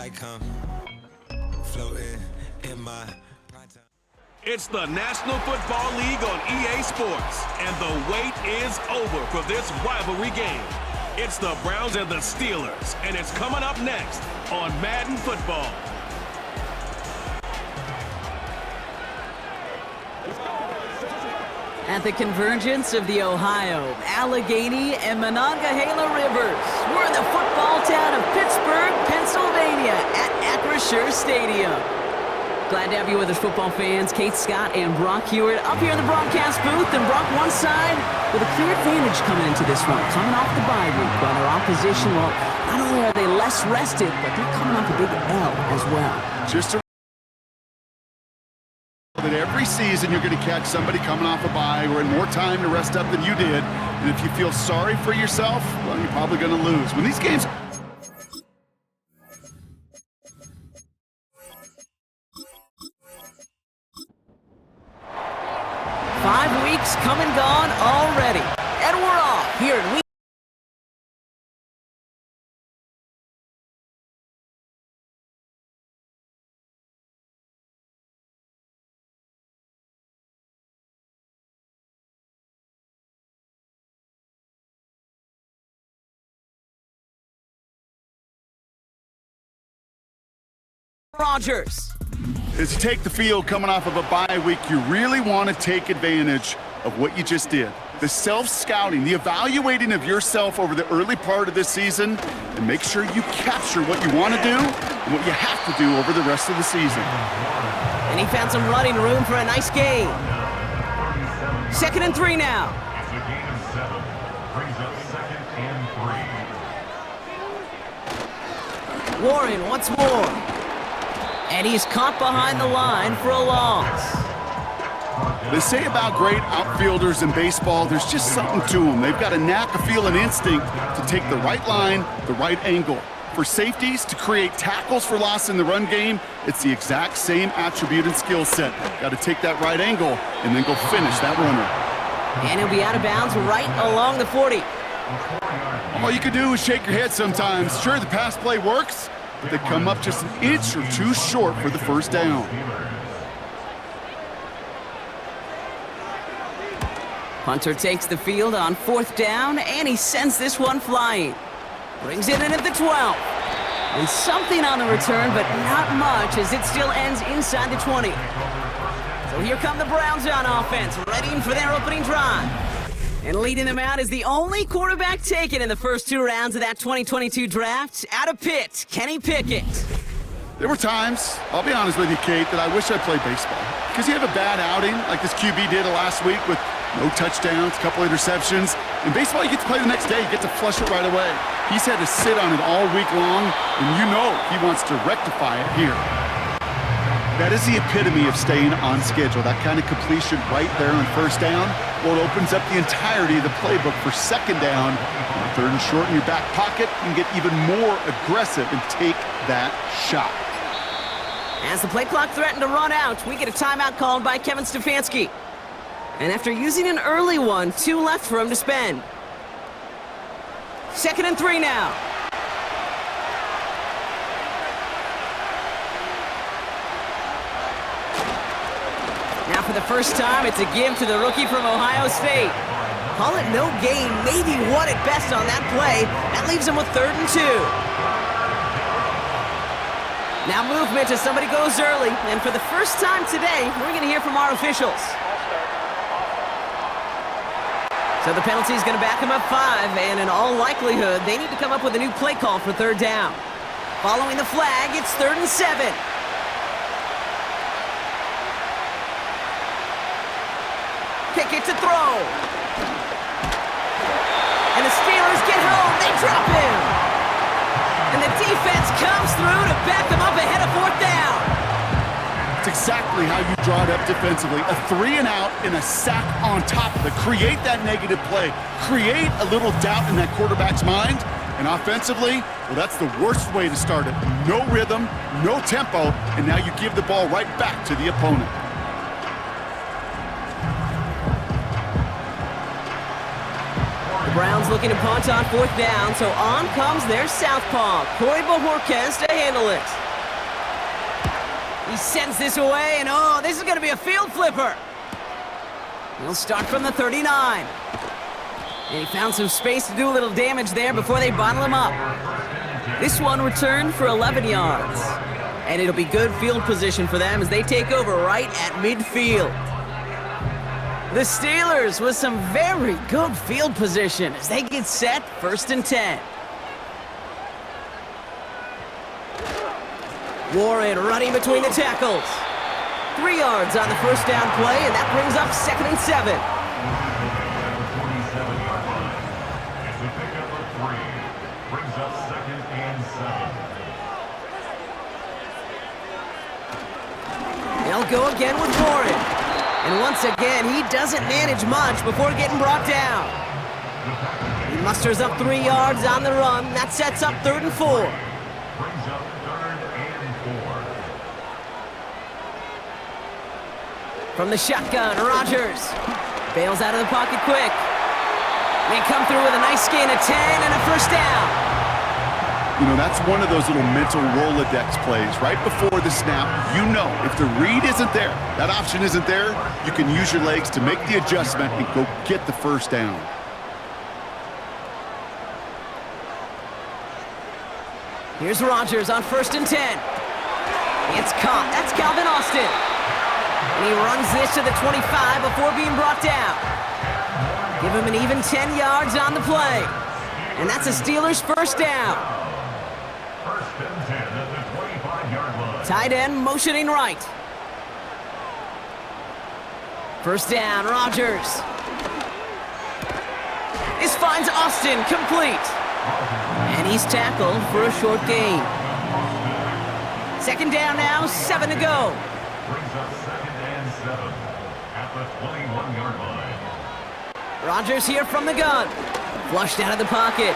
I come floating in my prime time. It's the National Football League on EA Sports, and the wait is over for this rivalry game. It's the Browns and the Steelers, and it's coming up next on Madden Football. At the convergence of the Ohio, Allegheny, and Monongahela rivers, we're in the football town of Pittsburgh, Pennsylvania at Acrisure Stadium. Glad to have you with us, football fans. Kate Scott and Brock Hewitt up here in the broadcast booth, and Brock one side with a clear advantage coming into this one, coming off the bye week, while their opposition, well, not only are they less rested, but they're coming off a big L as well. Just that every season you're going to catch somebody coming off a bye or in more time to rest up than you did, and if you feel sorry for yourself, well, you're probably going to lose. When these games... Five weeks come and gone already, and we're off here in week. Rodgers. As you take the field coming off of a bye week, you really want to take advantage of what you just did. The self-scouting, the evaluating of yourself over the early part of this season, and make sure you capture what you want to do and what you have to do over the rest of the season. And he found some running room for a nice gain. 2nd and 3 now. It's a gain of 7. Brings up 2nd and 3. Warren once more. And he's caught behind the line for a loss. They say about great outfielders in baseball, there's just something to them. They've got a knack, a feel, an instinct to take the right line, the right angle. For safeties, to create tackles for loss in the run game, it's the exact same attribute and skill set. Got to take that right angle and then go finish that runner. And he'll be out of bounds right along the 40. All you can do is shake your head sometimes. Sure, the pass play works, but they come up just an inch or two short for the first down. Hunter takes the field on 4th down, and he sends this one flying. Brings it in at the 12. And something on the return, but not much, as it still ends inside the 20. So here come the Browns on offense, readying for their opening drive. And leading them out is the only quarterback taken in the first 2 rounds of that 2022 draft. Out of Pitt, Kenny Pickett. There were times, I'll be honest with you, Kate, that I wish I played baseball. Because you have a bad outing, like this QB did last week with no touchdowns, a couple interceptions. In baseball, you get to play the next day. You get to flush it right away. He's had to sit on it all week long, and you know he wants to rectify it here. That is the epitome of staying on schedule. That kind of completion right there on 1st down. Well, it opens up the entirety of the playbook for 2nd down. 3rd and short in your back pocket, you can get even more aggressive and take that shot. As the play clock threatened to run out, we get a timeout called by Kevin Stefanski. And after using an early one, 2 left for him to spend. 2nd and 3 now. Now for the first time, it's a give to the rookie from Ohio State. Call it no gain, maybe 1 at best on that play. That leaves him with 3rd and 2. Now movement as somebody goes early, and for the first time today, we're going to hear from our officials. So the penalty is going to back him up 5, and in all likelihood, they need to come up with a new play call for 3rd down. Following the flag, it's 3rd and 7. Pickett to throw. And the Steelers get home. They drop him. And the defense comes through to back them up ahead of 4th down. It's exactly how you draw it up defensively. A 3 and out and a sack on top of it. Create that negative play. Create a little doubt in that quarterback's mind. And offensively, well, that's the worst way to start it. No rhythm, no tempo, and now you give the ball right back to the opponent. Browns looking to punt on 4th down, so on comes their southpaw, Corey Bojorquez, to handle it. He sends this away, and oh, this is going to be a field flipper. He'll start from the 39. And he found some space to do a little damage there before they bottle him up. This one returned for 11 yards. And it'll be good field position for them as they take over right at midfield. The Steelers with some very good field position as they get set 1st and 10. Warren running between the tackles. 3 yards on the 1st down play, and that brings up 2nd and 7. As we pick up a 3, brings up 2nd and 7. They'll go again with Warren. And once again, he doesn't manage much before getting brought down. He musters up 3 yards on the run. That sets up 3rd and 4. Brings up 3rd and 4. From the shotgun, Rodgers bails out of the pocket quick. They come through with a nice gain of 10 and a 1st down. You know, that's one of those little mental Rolodex plays. Right before the snap, you know if the read isn't there, that option isn't there, you can use your legs to make the adjustment and go get the 1st down. Here's Rodgers on 1st and 10. It's caught. That's Calvin Austin. And he runs this to the 25 before being brought down. Give him an even 10 yards on the play. And that's a Steelers 1st down. 1st and 10 at the 25-yard line. Tight end motioning right. 1st down, Rodgers. This finds Austin complete. And he's tackled for a short gain. 2nd down now, 7 to go. Brings up 2nd and 7 at the 21-yard line. Rodgers here from the gun. Flushed out of the pocket.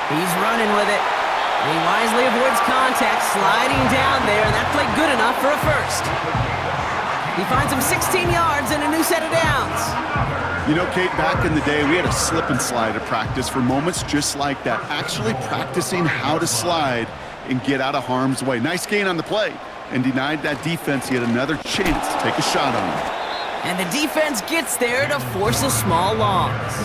He's running with it. He wisely avoids contact, sliding down there, and that played good enough for a 1st. He finds him 16 yards and a new set of downs. You know, Kate, back in the day, we had a slip and slide at practice for moments just like that. Actually practicing how to slide and get out of harm's way. Nice gain on the play, and denied that defense yet another chance to take a shot on him. And the defense gets there to force a small loss.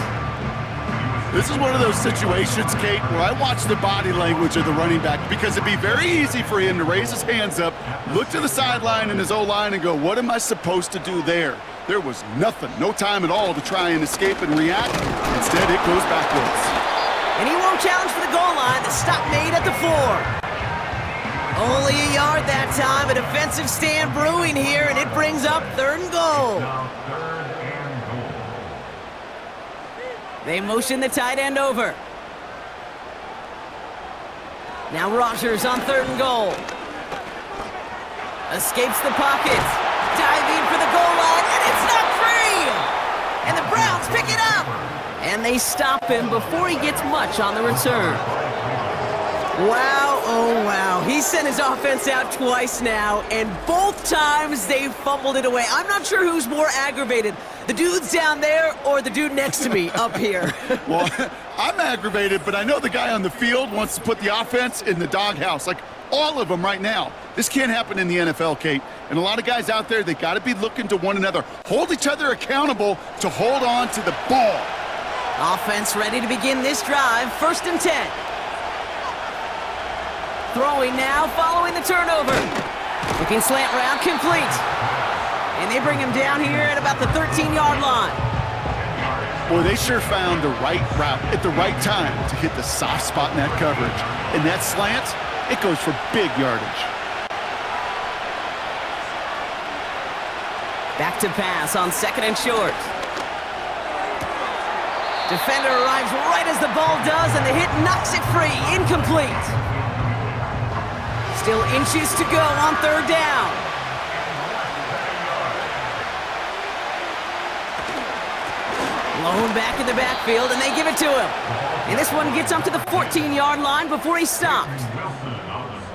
This is one of those situations, Kate, where I watch the body language of the running back because it'd be very easy for him to raise his hands up, look to the sideline and his O-line and go, what am I supposed to do there? There was nothing, no time at all to try and escape and react. Instead, it goes backwards. And he won't challenge for the goal line. The stop made at the 4. Only a yard that time. A defensive stand brewing here, and it brings up 3rd and goal. Now 3rd and goal. They motion the tight end over. Now Rodgers on 3rd and goal. Escapes the pocket. Diving for the goal line, and it's not free! And the Browns pick it up! And they stop him before he gets much on the return. Wow, oh wow. He sent his offense out twice now, and both times they fumbled it away. I'm not sure who's more aggravated, the dudes down there or the dude next to me up here. Well, I'm aggravated, but I know the guy on the field wants to put the offense in the doghouse, like all of them right now. This can't happen in the NFL, Kate. And a lot of guys out there, they got to be looking to one another, hold each other accountable to hold on to the ball. Offense ready to begin this drive, 1st and 10. Throwing now, following the turnover. Looking slant route, complete. And they bring him down here at about the 13-yard line. Boy, they sure found the right route at the right time to hit the soft spot in that coverage. And that slant, it goes for big yardage. Back to pass on 2nd and short. Defender arrives right as the ball does, and the hit knocks it free. Incomplete. Still inches to go on 3rd down. Lone back in the backfield, and they give it to him. And this one gets up to the 14-yard line before he's stopped.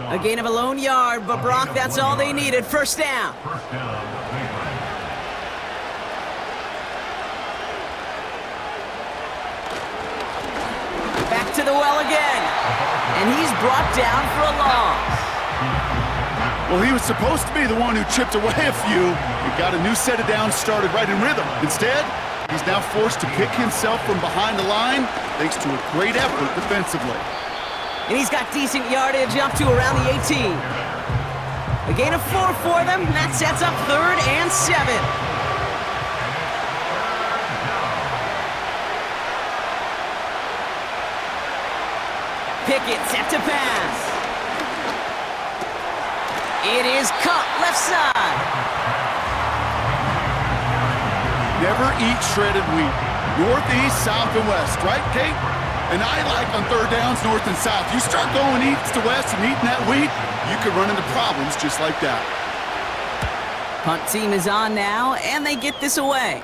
A gain of a lone yard, but Brock, that's all they needed. 1st down. back to the well again. And he's brought down for a loss. Well, he was supposed to be the one who chipped away a few and got a new set of downs started right in rhythm. Instead, he's now forced to pick himself from behind the line thanks to a great effort defensively. And he's got decent yardage up to around the 18. A gain of 4 for them. That sets up 3rd and 7. Pickett set to pass. It is cut left side. Never eat shredded wheat. Northeast, south, and west, right, Kate? And I like on 3rd downs, north and south. You start going east to west and eating that wheat, you could run into problems just like that. Punt team is on now, and they get this away.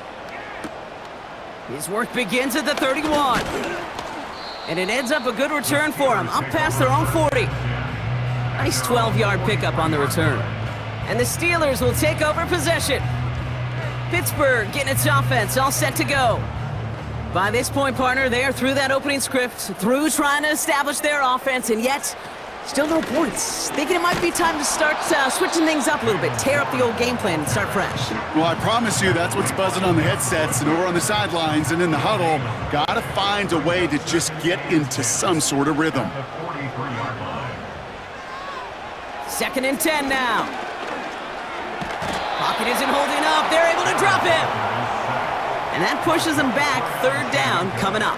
His work begins at the 31. And it ends up a good return for him, up past their own 40. Nice 12-yard pickup on the return. And the Steelers will take over possession. Pittsburgh getting its offense all set to go. By this point, partner, they are through that opening script, through trying to establish their offense, and yet still no points. Thinking it might be time to start switching things up a little bit, tear up the old game plan and start fresh. Well, I promise you that's what's buzzing on the headsets and over on the sidelines and in the huddle. Gotta find a way to just get into some sort of rhythm. 2nd and 10 now. Pocket isn't holding up. They're able to drop him. And that pushes them back. 3rd down coming up.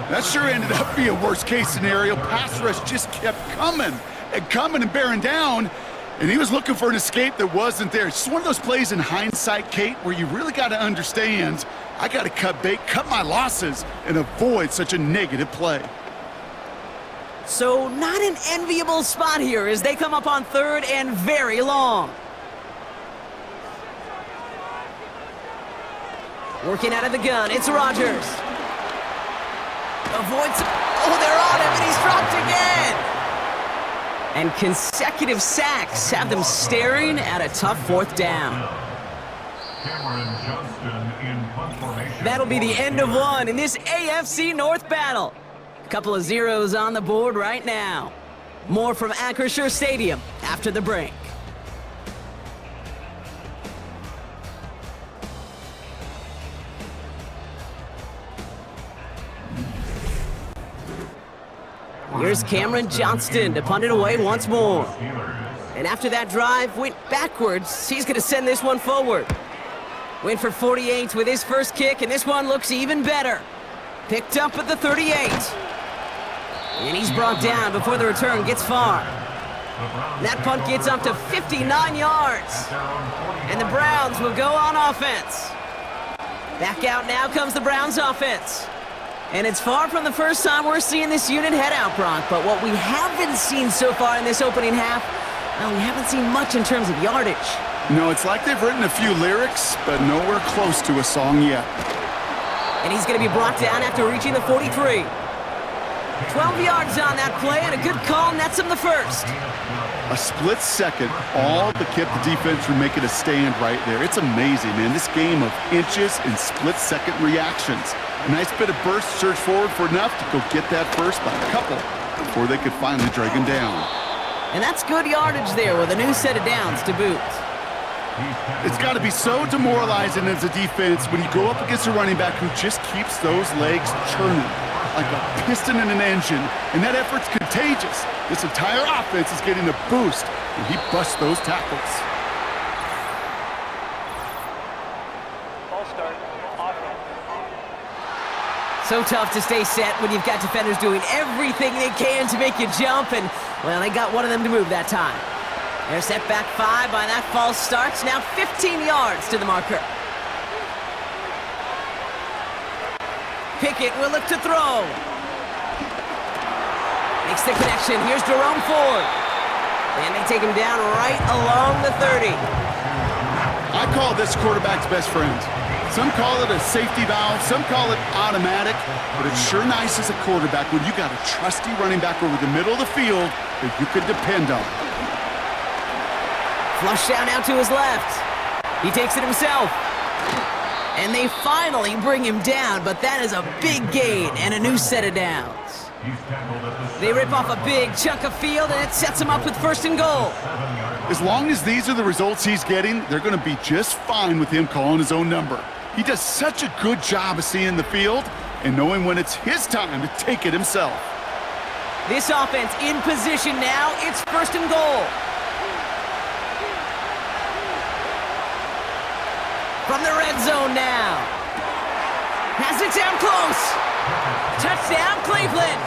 That sure ended up being a worst-case scenario. Pass rush just kept coming and bearing down, and he was looking for an escape that wasn't there. It's just one of those plays in hindsight, Kate, where you really got to understand, I got to cut bait, cut my losses, and avoid such a negative play. So not an enviable spot here as they come up on 3rd and very long. Working out of the gun, it's Rodgers. Avoids, they're on him and he's dropped again. And consecutive sacks have them staring at a tough 4th down. That'll be the end of one in this AFC North battle. A couple of zeros on the board right now. More from Acrisure Stadium after the break. Here's Cameron Johnston to punt it away once more. And after that drive went backwards, he's going to send this one forward. Went for 48 with his first kick, and this one looks even better. Picked up at the 38. And he's brought down before the return gets far. That punt gets up to 59 yards. And the Browns will go on offense. Back out now comes the Browns offense. And it's far from the first time we're seeing this unit head out, Brock. But what we haven't seen so far in this opening half, well, we haven't seen much in terms of yardage. No, it's like they've written a few lyrics, but nowhere close to a song yet. And he's going to be brought down after reaching the 43. 12 yards on that play, and a good call nets him the first. A split second, all but kept the defense from making a stand right there. It's amazing, man. This game of inches and split-second reactions. A nice bit of burst, surge forward for enough to go get that first by a couple before they could finally drag him down. And that's good yardage there with a new set of downs to boot. It's got to be so demoralizing as a defense when you go up against a running back who just keeps those legs churning like a piston in an engine, and that effort's contagious. This entire offense is getting a boost, and he busts those tackles. So tough to stay set when you've got defenders doing everything they can to make you jump, and, well, they got one of them to move that time. They're set back 5 by that false start, now 15 yards to the marker. Pickett will look to throw. Makes the connection. Here's Jerome Ford. And they take him down right along the 30. I call this quarterback's best friend. Some call it a safety valve, some call it automatic, but it's sure nice as a quarterback when you got a trusty running back over the middle of the field that you could depend on. Flush down out to his left. He takes it himself. And they finally bring him down, but that is a big gain and a new set of downs. They rip off a big chunk of field, and it sets him up with 1st and goal. As long as these are the results he's getting, they're going to be just fine with him calling his own number. He does such a good job of seeing the field and knowing when it's his time to take it himself. This offense in position now. It's 1st and goal. From the red zone now. Has it down close. Touchdown, Cleveland.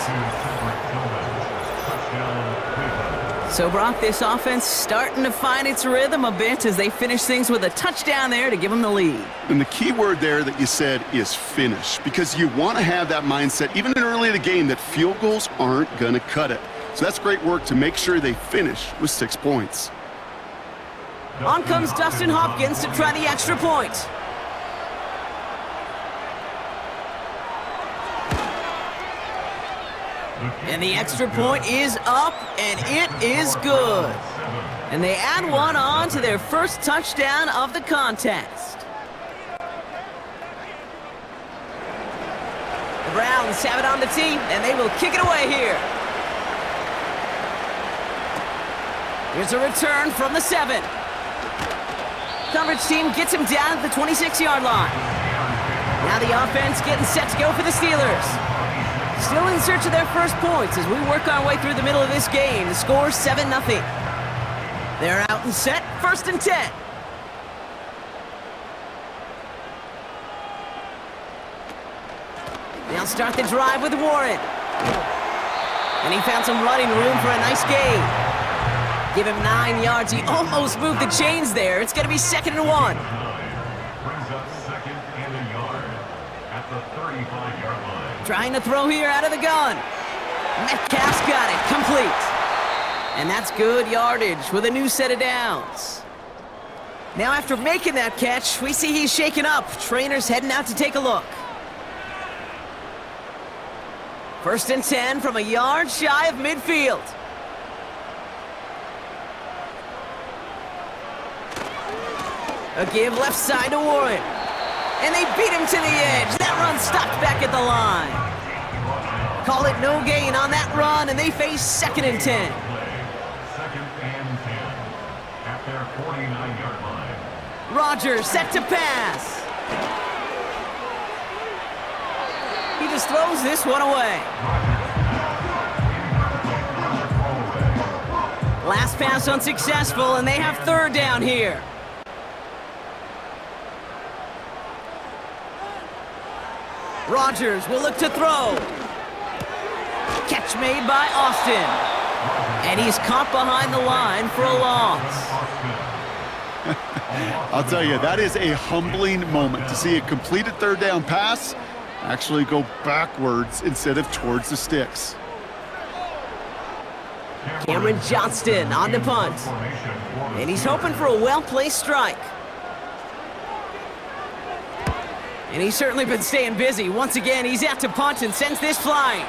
So, Brock, this offense starting to find its rhythm a bit as they finish things with a touchdown there to give them the lead. And the key word there that you said is finish, because you want to have that mindset, even early in the game, that field goals aren't going to cut it. So that's great work to make sure they finish with 6 points. On comes Dustin Hopkins to try the extra point. And the extra point is up, and it is good. And they add one on to their first touchdown of the contest. The Browns have it on the tee, and they will kick it away here. Here's a return from the 7. Coverage team gets him down at the 26-yard line. Now the offense getting set to go for the Steelers. Still in search of their first points as we work our way through the middle of this game. The score 7-0. They're out and set, 1st and 10. They'll start the drive with Warren. And he found some running room for a nice gain. Give him 9 yards. He almost moved the chains there. It's going to be 2nd and 1. Brings up 2nd and a yard at the 35-yard line. Trying to throw here out of the gun. Metcalf's got it, complete. And that's good yardage with a new set of downs. Now after making that catch, we see he's shaken up. Trainer's heading out to take a look. 1st and 10 from a yard shy of midfield. A give left side to Warren. And they beat him to the edge. That run stopped back at the line. Call it no gain on that run, and they face 2nd and 10. 2nd and 10 at their 49-yard line. Rodgers set to pass. He just throws this one away. Last pass unsuccessful, and they have 3rd down here. Rodgers will look to throw. Catch made by Austin. And he's caught behind the line for a loss. I'll tell you, that is a humbling moment to see a completed 3rd down pass actually go backwards instead of towards the sticks. Cameron Johnston on the punt. And he's hoping for a well-placed strike. And he's certainly been staying busy. Once again, he's out to punt and sends this flying.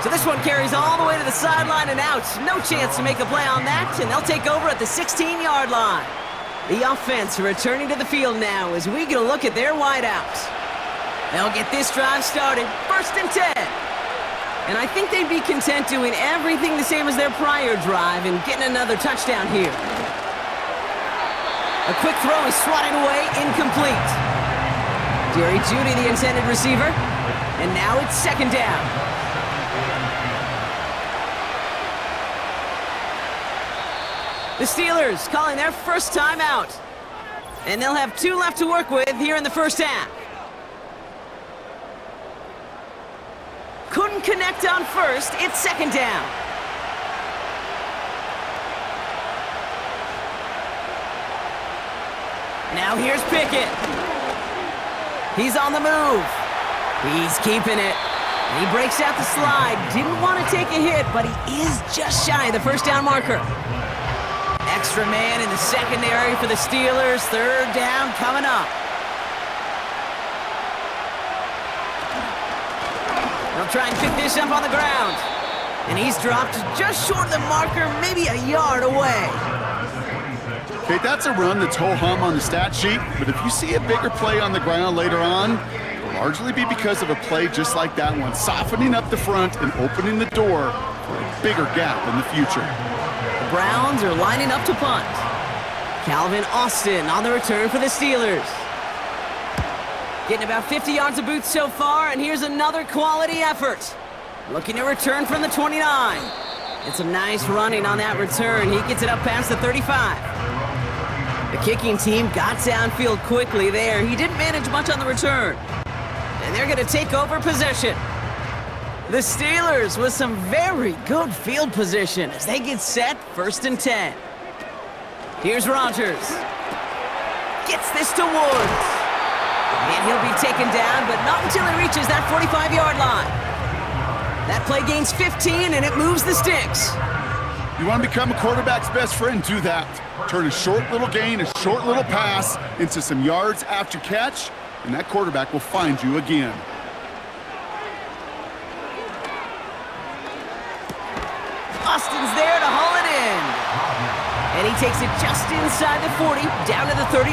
So this one carries all the way to the sideline and out. No chance to make a play on that, and they'll take over at the 16-yard line. The offense returning to the field now as we get a look at their wideouts. They'll get this drive started, 1st and 10. And I think they'd be content doing everything the same as their prior drive and getting another touchdown here. A quick throw is swatted away, incomplete. Jerry Jeudy, the intended receiver. And now it's 2nd down. The Steelers calling their first time out. And they'll have 2 left to work with here in the first half. Couldn't connect on 1st. It's 2nd down. Now here's Pickett. He's on the move. He's keeping it. He breaks out the slide. Didn't want to take a hit, but he is just shy of the 1st down marker. Extra man in the secondary for the Steelers. 3rd down coming up. They'll try and pick this up on the ground. And he's dropped just short of the marker, maybe a yard away. Okay, that's a run that's ho-hum on the stat sheet, but if you see a bigger play on the ground later on, it'll largely be because of a play just like that one, softening up the front and opening the door for a bigger gap in the future. The Browns are lining up to punt. Calvin Austin on the return for the Steelers. Getting about 50 yards of boots so far, and here's another quality effort. Looking to return from the 29. It's a nice running on that return. He gets it up past the 35. The kicking team got downfield quickly there. He didn't manage much on the return. And they're going to take over possession. The Steelers with some very good field position as they get set 1st and 10. Here's Rodgers. Gets this to Woods. And he'll be taken down, but not until he reaches that 45-yard line. That play gains 15, and it moves the sticks. You want to become a quarterback's best friend, do that. Turn a short little gain, a short little pass into some yards after catch, and that quarterback will find you again. Austin's there to haul it in. And he takes it just inside the 40, down to the 39.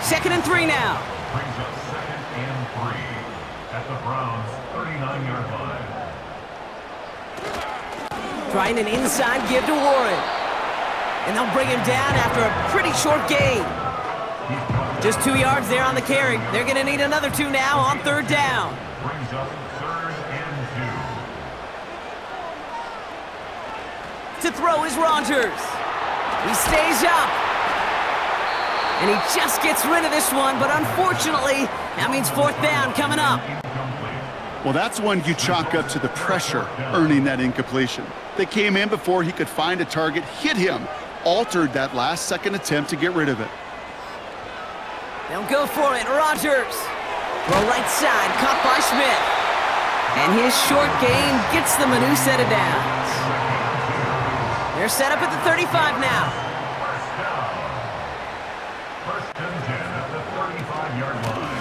2nd and 3 now. Brings up 2nd and 3 at the Browns' 39-yard line. Trying an inside give to Warren. And they'll bring him down after a pretty short gain. Just 2 yards there on the carry. They're going to need another 2 now on 3rd down. Brings up 3rd and 2. To throw is Rodgers. He stays up. And he just gets rid of this one, but unfortunately, that means 4th down coming up. Well, that's one you chalk up to the pressure earning that incompletion. They came in before he could find a target, hit him, altered that last-second attempt to get rid of it. They'll go for it. Rodgers. Throw right side, caught by Smith. And his short gain gets them a new set of downs. They're set up at the 35 now.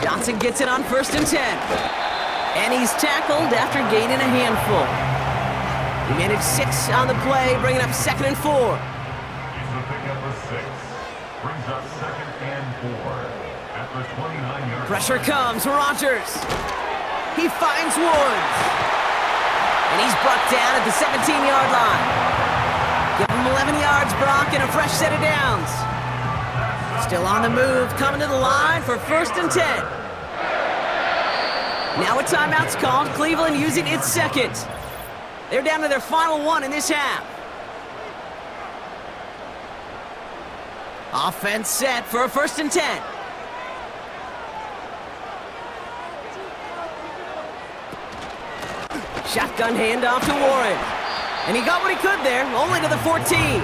Johnson gets it on 1st and 10. And he's tackled after gaining a handful. He managed 6 on the play, bringing up 2nd and 4. He's the pickup of 6. Brings up 2nd and 4 at the 29-yard. Pressure comes. Rodgers. He finds Woods. And he's brought down at the 17-yard line. Give him 11 yards, Brock, and a fresh set of downs. Still on the move, coming to the line for 1st and 10. Now a timeout's called. Cleveland using its 2nd. They're down to their final 1 in this half. Offense set for a 1st and 10. Shotgun handoff to Warren. And he got what he could there, only to the 14.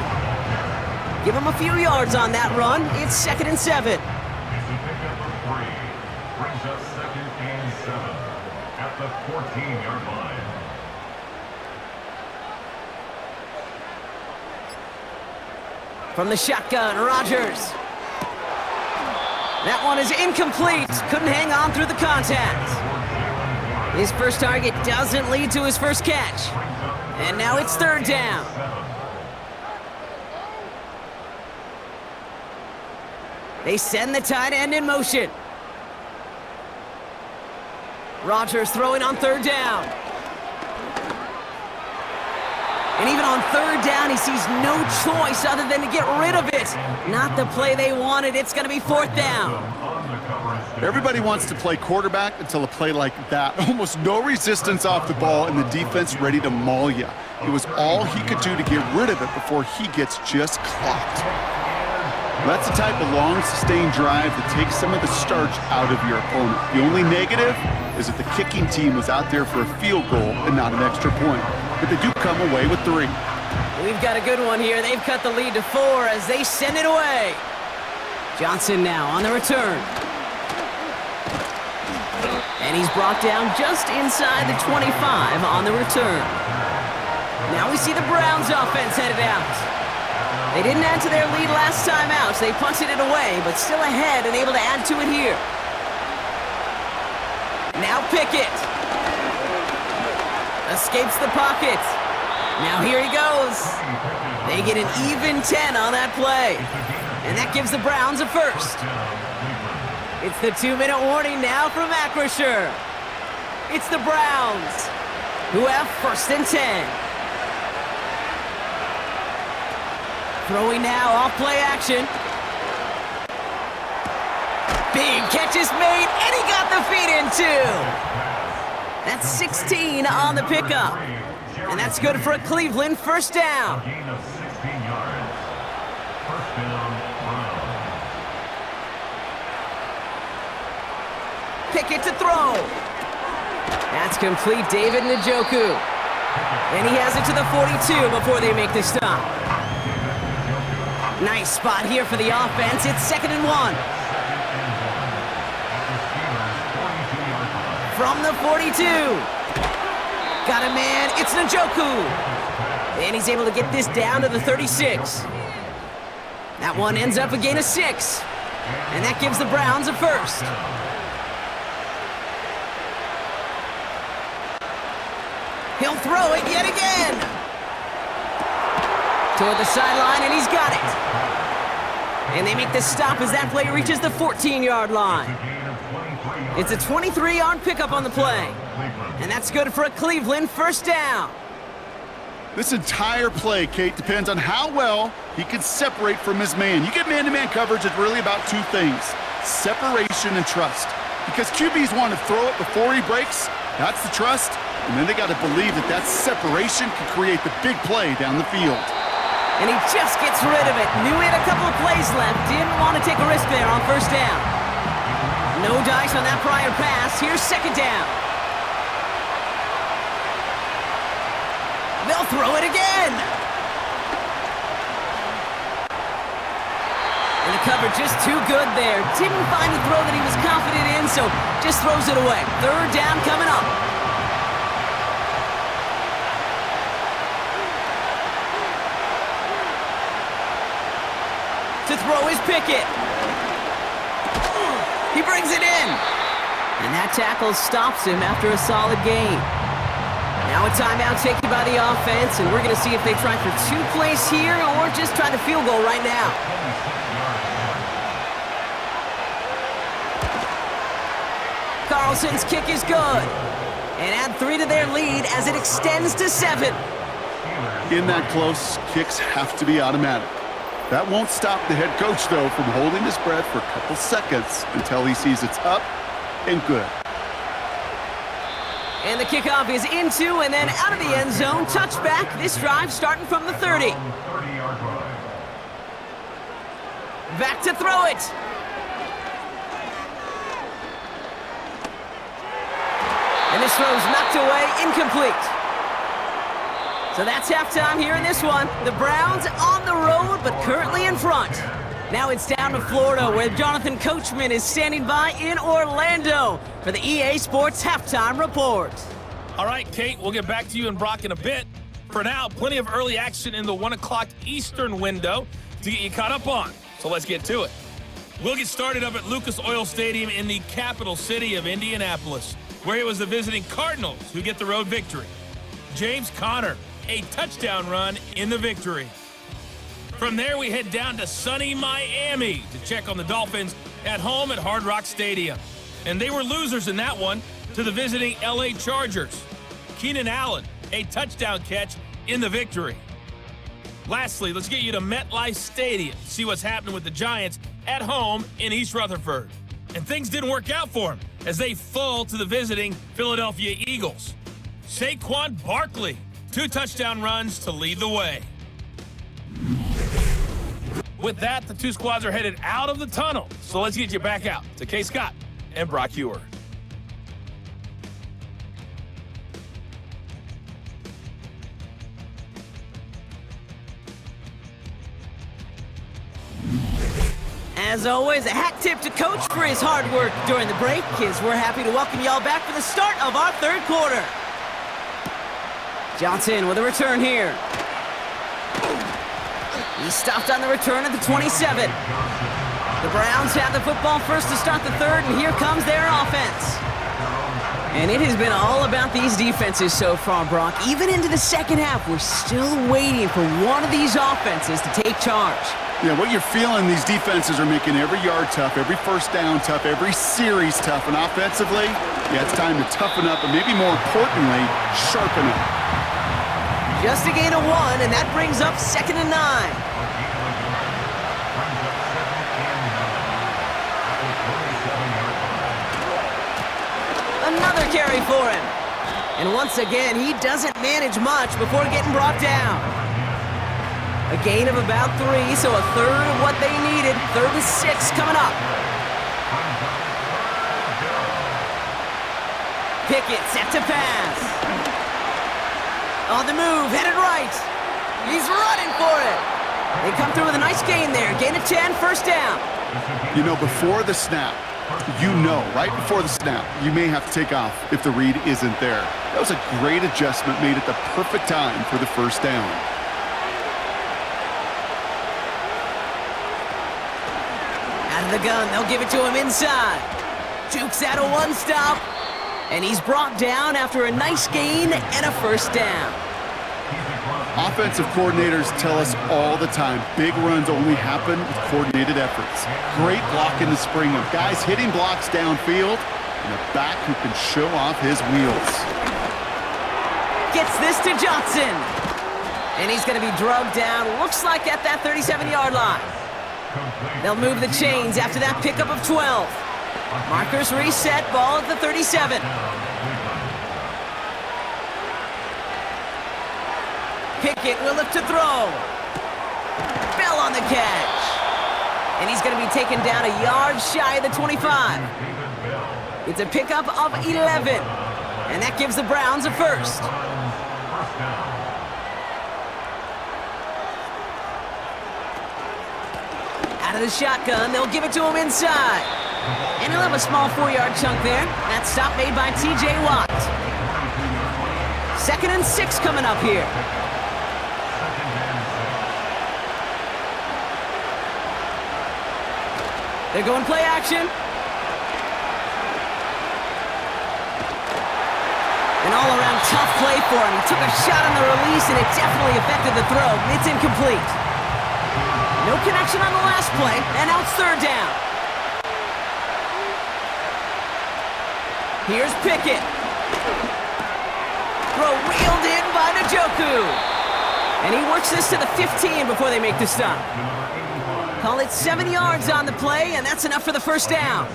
Give him a few yards on that run. It's 2nd and 7. He's the pickup of 3. Brings up 2nd and 7 at the 14-yard line. From the shotgun, Rodgers. That one is incomplete. Couldn't hang on through the contact. His first target doesn't lead to his first catch. And now it's 3rd down. They send the tight end in motion. Rodgers throwing on 3rd down. And even on 3rd down, he sees no choice other than to get rid of it. Not the play they wanted. It's going to be 4th down. Everybody wants to play quarterback until a play like that. Almost no resistance off the ball and the defense ready to maul you. It was all he could do to get rid of it before he gets just clocked. That's the type of long, sustained drive that takes some of the starch out of your opponent. The only negative is that the kicking team was out there for a field goal and not an extra point. But they do come away with 3. We've got a good one here. They've cut the lead to 4 as they send it away. Johnson now on the return. And he's brought down just inside the 25 on the return. Now we see the Browns offense headed out. They didn't add to their lead last time out, so they punted it away, but still ahead and able to add to it here. Now Pickett. Escapes the pocket. Now here he goes. They get an even 10 on that play. And that gives the Browns a first. It's the 2-minute warning now from Acrisure. It's the Browns who have first and 10. Throwing now off play action. Big catch is made, and he got the feet in too. That's 16 on the pickup. And that's good for a Cleveland first down. Gain of 16 yards. First down, Browns. Pickett to throw. That's complete, David Njoku. And he has it to the 42 before they make the stop. Nice spot here for the offense. It's 2nd and 1. From the 42. Got a man, it's Njoku. And he's able to get this down to the 36. That one ends up a gain of 6. And that gives the Browns a first. He'll throw it yet again. Toward the sideline, and he's got it. And they make the stop as that play reaches the 14-yard line. It's a 23-yard pickup on the play. And that's good for a Cleveland first down. This entire play, Kate, depends on how well he can separate from his man. You get man-to-man coverage, it's really about two things: separation and trust. Because QBs want to throw it before he breaks, that's the trust. And then they got to believe that that separation can create the big play down the field. And he just gets rid of it. Knew he had a couple of plays left. Didn't want to take a risk there on first down. No dice on that prior pass. Here's 2nd down. They'll throw it again. And the cover just too good there. Didn't find the throw that he was confident in, so just throws it away. 3rd down coming up. To throw is Pickett. He brings it in. And that tackle stops him after a solid gain. Now a timeout taken by the offense, and we're going to see if they try for 2 plays here or just try the field goal right now. Carlson's kick is good. And add 3 to their lead as it extends to 7. In that close, kicks have to be automatic. That won't stop the head coach, though, from holding his breath for a couple seconds until he sees it's up and good. And the kickoff is into and then out of the end zone. Touchback. This drive starting from the 30. 30-yard line. Back to throw it. And this throw's knocked away, incomplete. So that's halftime here in this one. The Browns on the road, but currently in front. Now it's down to Florida, where Jonathan Coachman is standing by in Orlando for the EA Sports Halftime Report. All right, Kate, we'll get back to you and Brock in a bit. For now, plenty of early action in the 1 o'clock Eastern window to get you caught up on. So let's get to it. We'll get started up at Lucas Oil Stadium in the capital city of Indianapolis, where it was the visiting Cardinals who get the road victory. James Conner, a touchdown run in the victory. From there, we head down to sunny Miami to check on the Dolphins at home at Hard Rock Stadium. And they were losers in that one to the visiting LA Chargers. Keenan Allen, a touchdown catch in the victory. Lastly, let's get you to MetLife Stadium to see what's happening with the Giants at home in East Rutherford. And things didn't work out for them as they fall to the visiting Philadelphia Eagles. Saquon Barkley, 2 touchdown runs to lead the way. With that, the 2 squads are headed out of the tunnel. So let's get you back out to Kay Scott and Brock Huer. As always, a hat tip to Coach for his hard work during the break, as we're happy to welcome y'all back for the start of our 3rd quarter. Johnson with a return here. He stopped on the return at the 27. The Browns have the football first to start the 3rd, and here comes their offense. And it has been all about these defenses so far, Brock. Even into the second half, we're still waiting for one of these offenses to take charge. Yeah, what you're feeling, these defenses are making every yard tough, every first down tough, every series tough. And offensively, yeah, it's time to toughen up and maybe more importantly, sharpen up. Just a gain of 1, and that brings up 2nd and 9. Another carry for him. And once again, he doesn't manage much before getting brought down. A gain of about 3, so a third of what they needed. 3rd and 6 coming up. Pickett set to pass. On the move, headed right. He's running for it. They come through with a nice gain there. Gain of 10, first down. You know, before the snap, right before the snap, you may have to take off if the read isn't there. That was a great adjustment made at the perfect time for the first down. Out of the gun, they'll give it to him inside. Jukes out a one-stop, and he's brought down after a nice gain and a first down. Offensive coordinators tell us all the time, big runs only happen with coordinated efforts. Great block in the spring of guys hitting blocks downfield and a back who can show off his wheels. Gets this to Johnson. And he's going to be drugged down, looks like at that 37-yard line. They'll move the chains after that pickup of 12. Markers reset, ball at the 37. Pickett will look to throw. Bell on the catch. And he's going to be taken down a yard shy of the 25. It's a pickup of 11. And that gives the Browns a first. Out of the shotgun, they'll give it to him inside. And he'll have a small 4-yard chunk there. That stop made by T.J. Watt. 2nd and 6 coming up here. They're going play action. An all-around tough play for him. He took a shot on the release, and it definitely affected the throw. It's incomplete. No connection on the last play, and now it's 3rd down. Here's Pickett. Throw wheeled in by Njoku. And he works this to the 15 before they make the stop. Call it 7 yards on the play, and that's enough for the first down.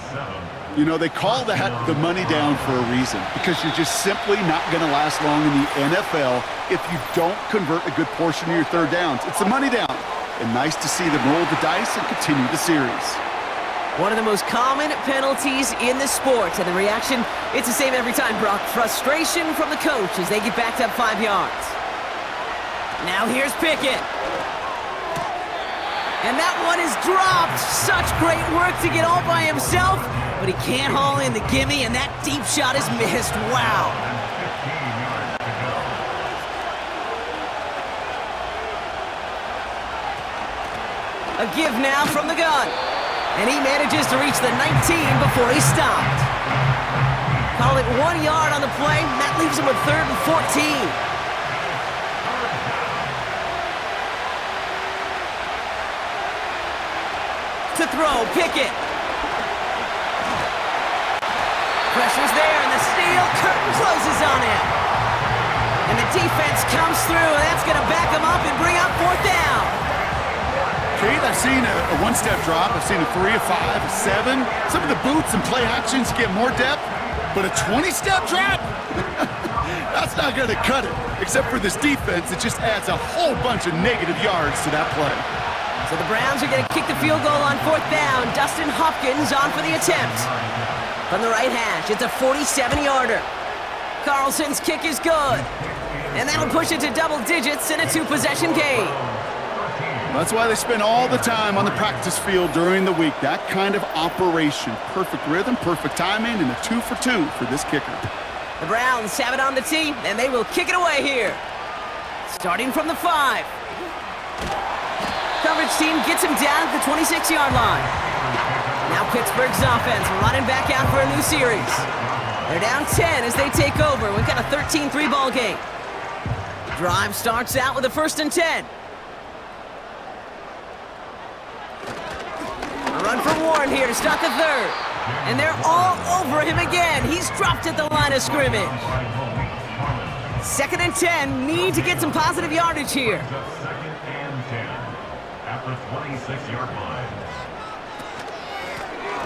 You know, they call that the money down for a reason, because you're just simply not going to last long in the NFL if you don't convert a good portion of your 3rd downs. It's the money down. And nice to see them roll the dice and continue the series. One of the most common penalties in the sport, and the reaction, it's the same every time, Brock. Frustration from the coach as they get backed up 5 yards. Now here's Pickett. And that one is dropped. Such great work to get all by himself, but he can't haul in the gimme, and that deep shot is missed. Wow. A give now from the gun. And he manages to reach the 19 before he stopped. Call it 1 yard on the play. That leaves him with 3rd and 14. To throw, Pickett. Pressure's there, and the steel curtain closes on him. And the defense comes through, and that's going to back him up and bring up 4th down. Kate, I've seen a one-step drop. I've seen a 3, a 5, a 7. Some of the boots and play actions get more depth, but a 20-step drop? That's not going to cut it. Except for this defense, it just adds a whole bunch of negative yards to that play. So the Browns are going to kick the field goal on 4th down. Dustin Hopkins on for the attempt. From the right hash, it's a 47-yarder. Carlson's kick is good. And that'll push it to double digits in a 2-possession game. That's why they spend all the time on the practice field during the week. That kind of operation. Perfect rhythm, perfect timing, and a 2 for 2 for this kicker. The Browns have it on the tee, and they will kick it away here. Starting from the 5. Coverage team gets him down at the 26-yard line. Now Pittsburgh's offense running back out for a new series. They're down 10 as they take over. We've got a 13-3 ball game. Drive starts out with a 1st and 10. A run for Warren here to start the 3rd. And they're all over him again. He's dropped at the line of scrimmage. 2nd and 10. Need to get some positive yardage here. 2nd and 10 at the 26-yard line.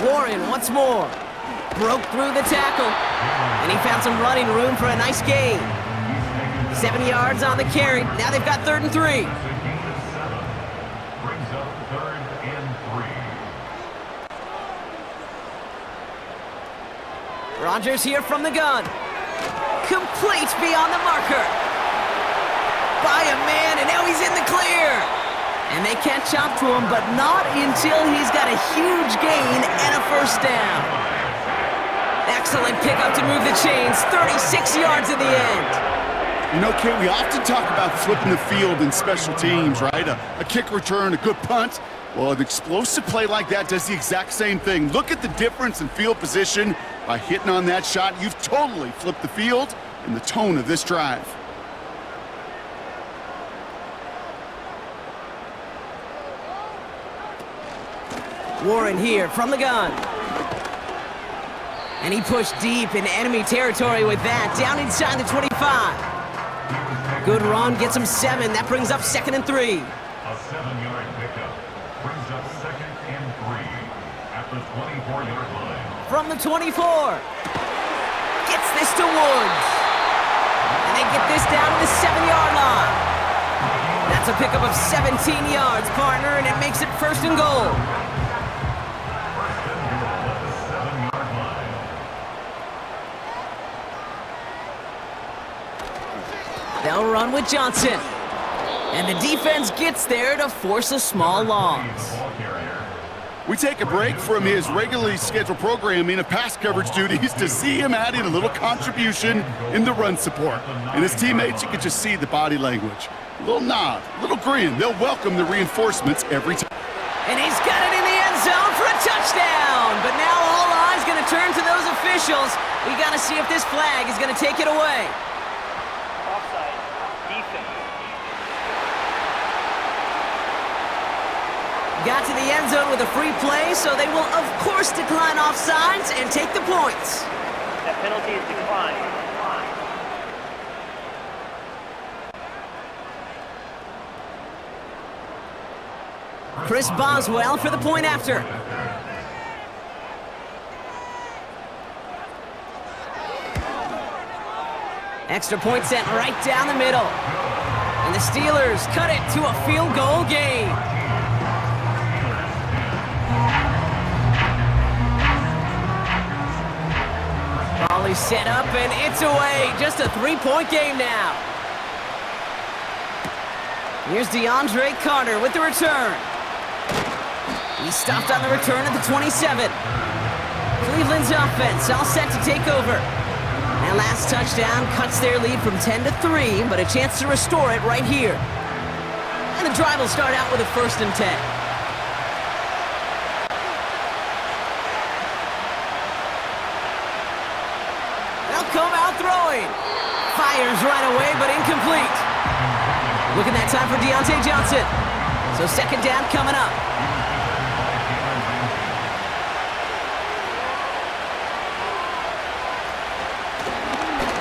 Warren once more. Broke through the tackle. And he found some running room for a nice gain. 7 yards on the carry. Now they've got 3rd and 3. Brings up 3rd and 3. Rodgers here from the gun. Complete beyond the marker. By a man, and now he's in the clear. And they catch up to him, but not until he's got a huge gain and a 1st down. Excellent pickup to move the chains. 36 yards in the end. You know, Kate, we often talk about flipping the field in special teams, right? A kick return, a good punt. Well, an explosive play like that does the exact same thing. Look at the difference in field position. By hitting on that shot, you've totally flipped the field and the tone of this drive. Warren here from the gun. And he pushed deep in enemy territory with that, down inside the 25. Good run, gets him 7. That brings up 2nd and 3. A 7-yard pickup brings up 2nd and 3 at the 24-yard line. From the 24. Gets this to Woods. And they get this down to the 7-yard line. That's a pickup of 17 yards, partner, and it makes it 1st and goal. They'll run with Johnson. And the defense gets there to force a small loss. We take a break from his regularly scheduled programming of pass coverage duties to see him adding a little contribution in the run support. And his teammates, you can just see the body language. A little nod, a little grin. They'll welcome the reinforcements every time. And he's got it in the end zone for a touchdown. But now all eyes going to turn to those officials. We got to see if this flag is going to take it away. Offside. Defense. Got to the end zone with a free play, so they will, of course, decline offsides and take the points. That penalty is declined. Chris Boswell for the point after. Extra point sent right down the middle. And the Steelers cut it to a field goal game. Volley set up and it's away. Just a 3-point game now. Here's DeAndre Carter with the return. He stopped on the return at the 27. Cleveland's offense all set to take over. That last touchdown cuts their lead from 10 to 3, but a chance to restore it right here. And the drive will start out with a 1st and 10. They'll come out throwing. Fires right away, but incomplete. Looking that time for Deontay Johnson. So 2nd down coming up.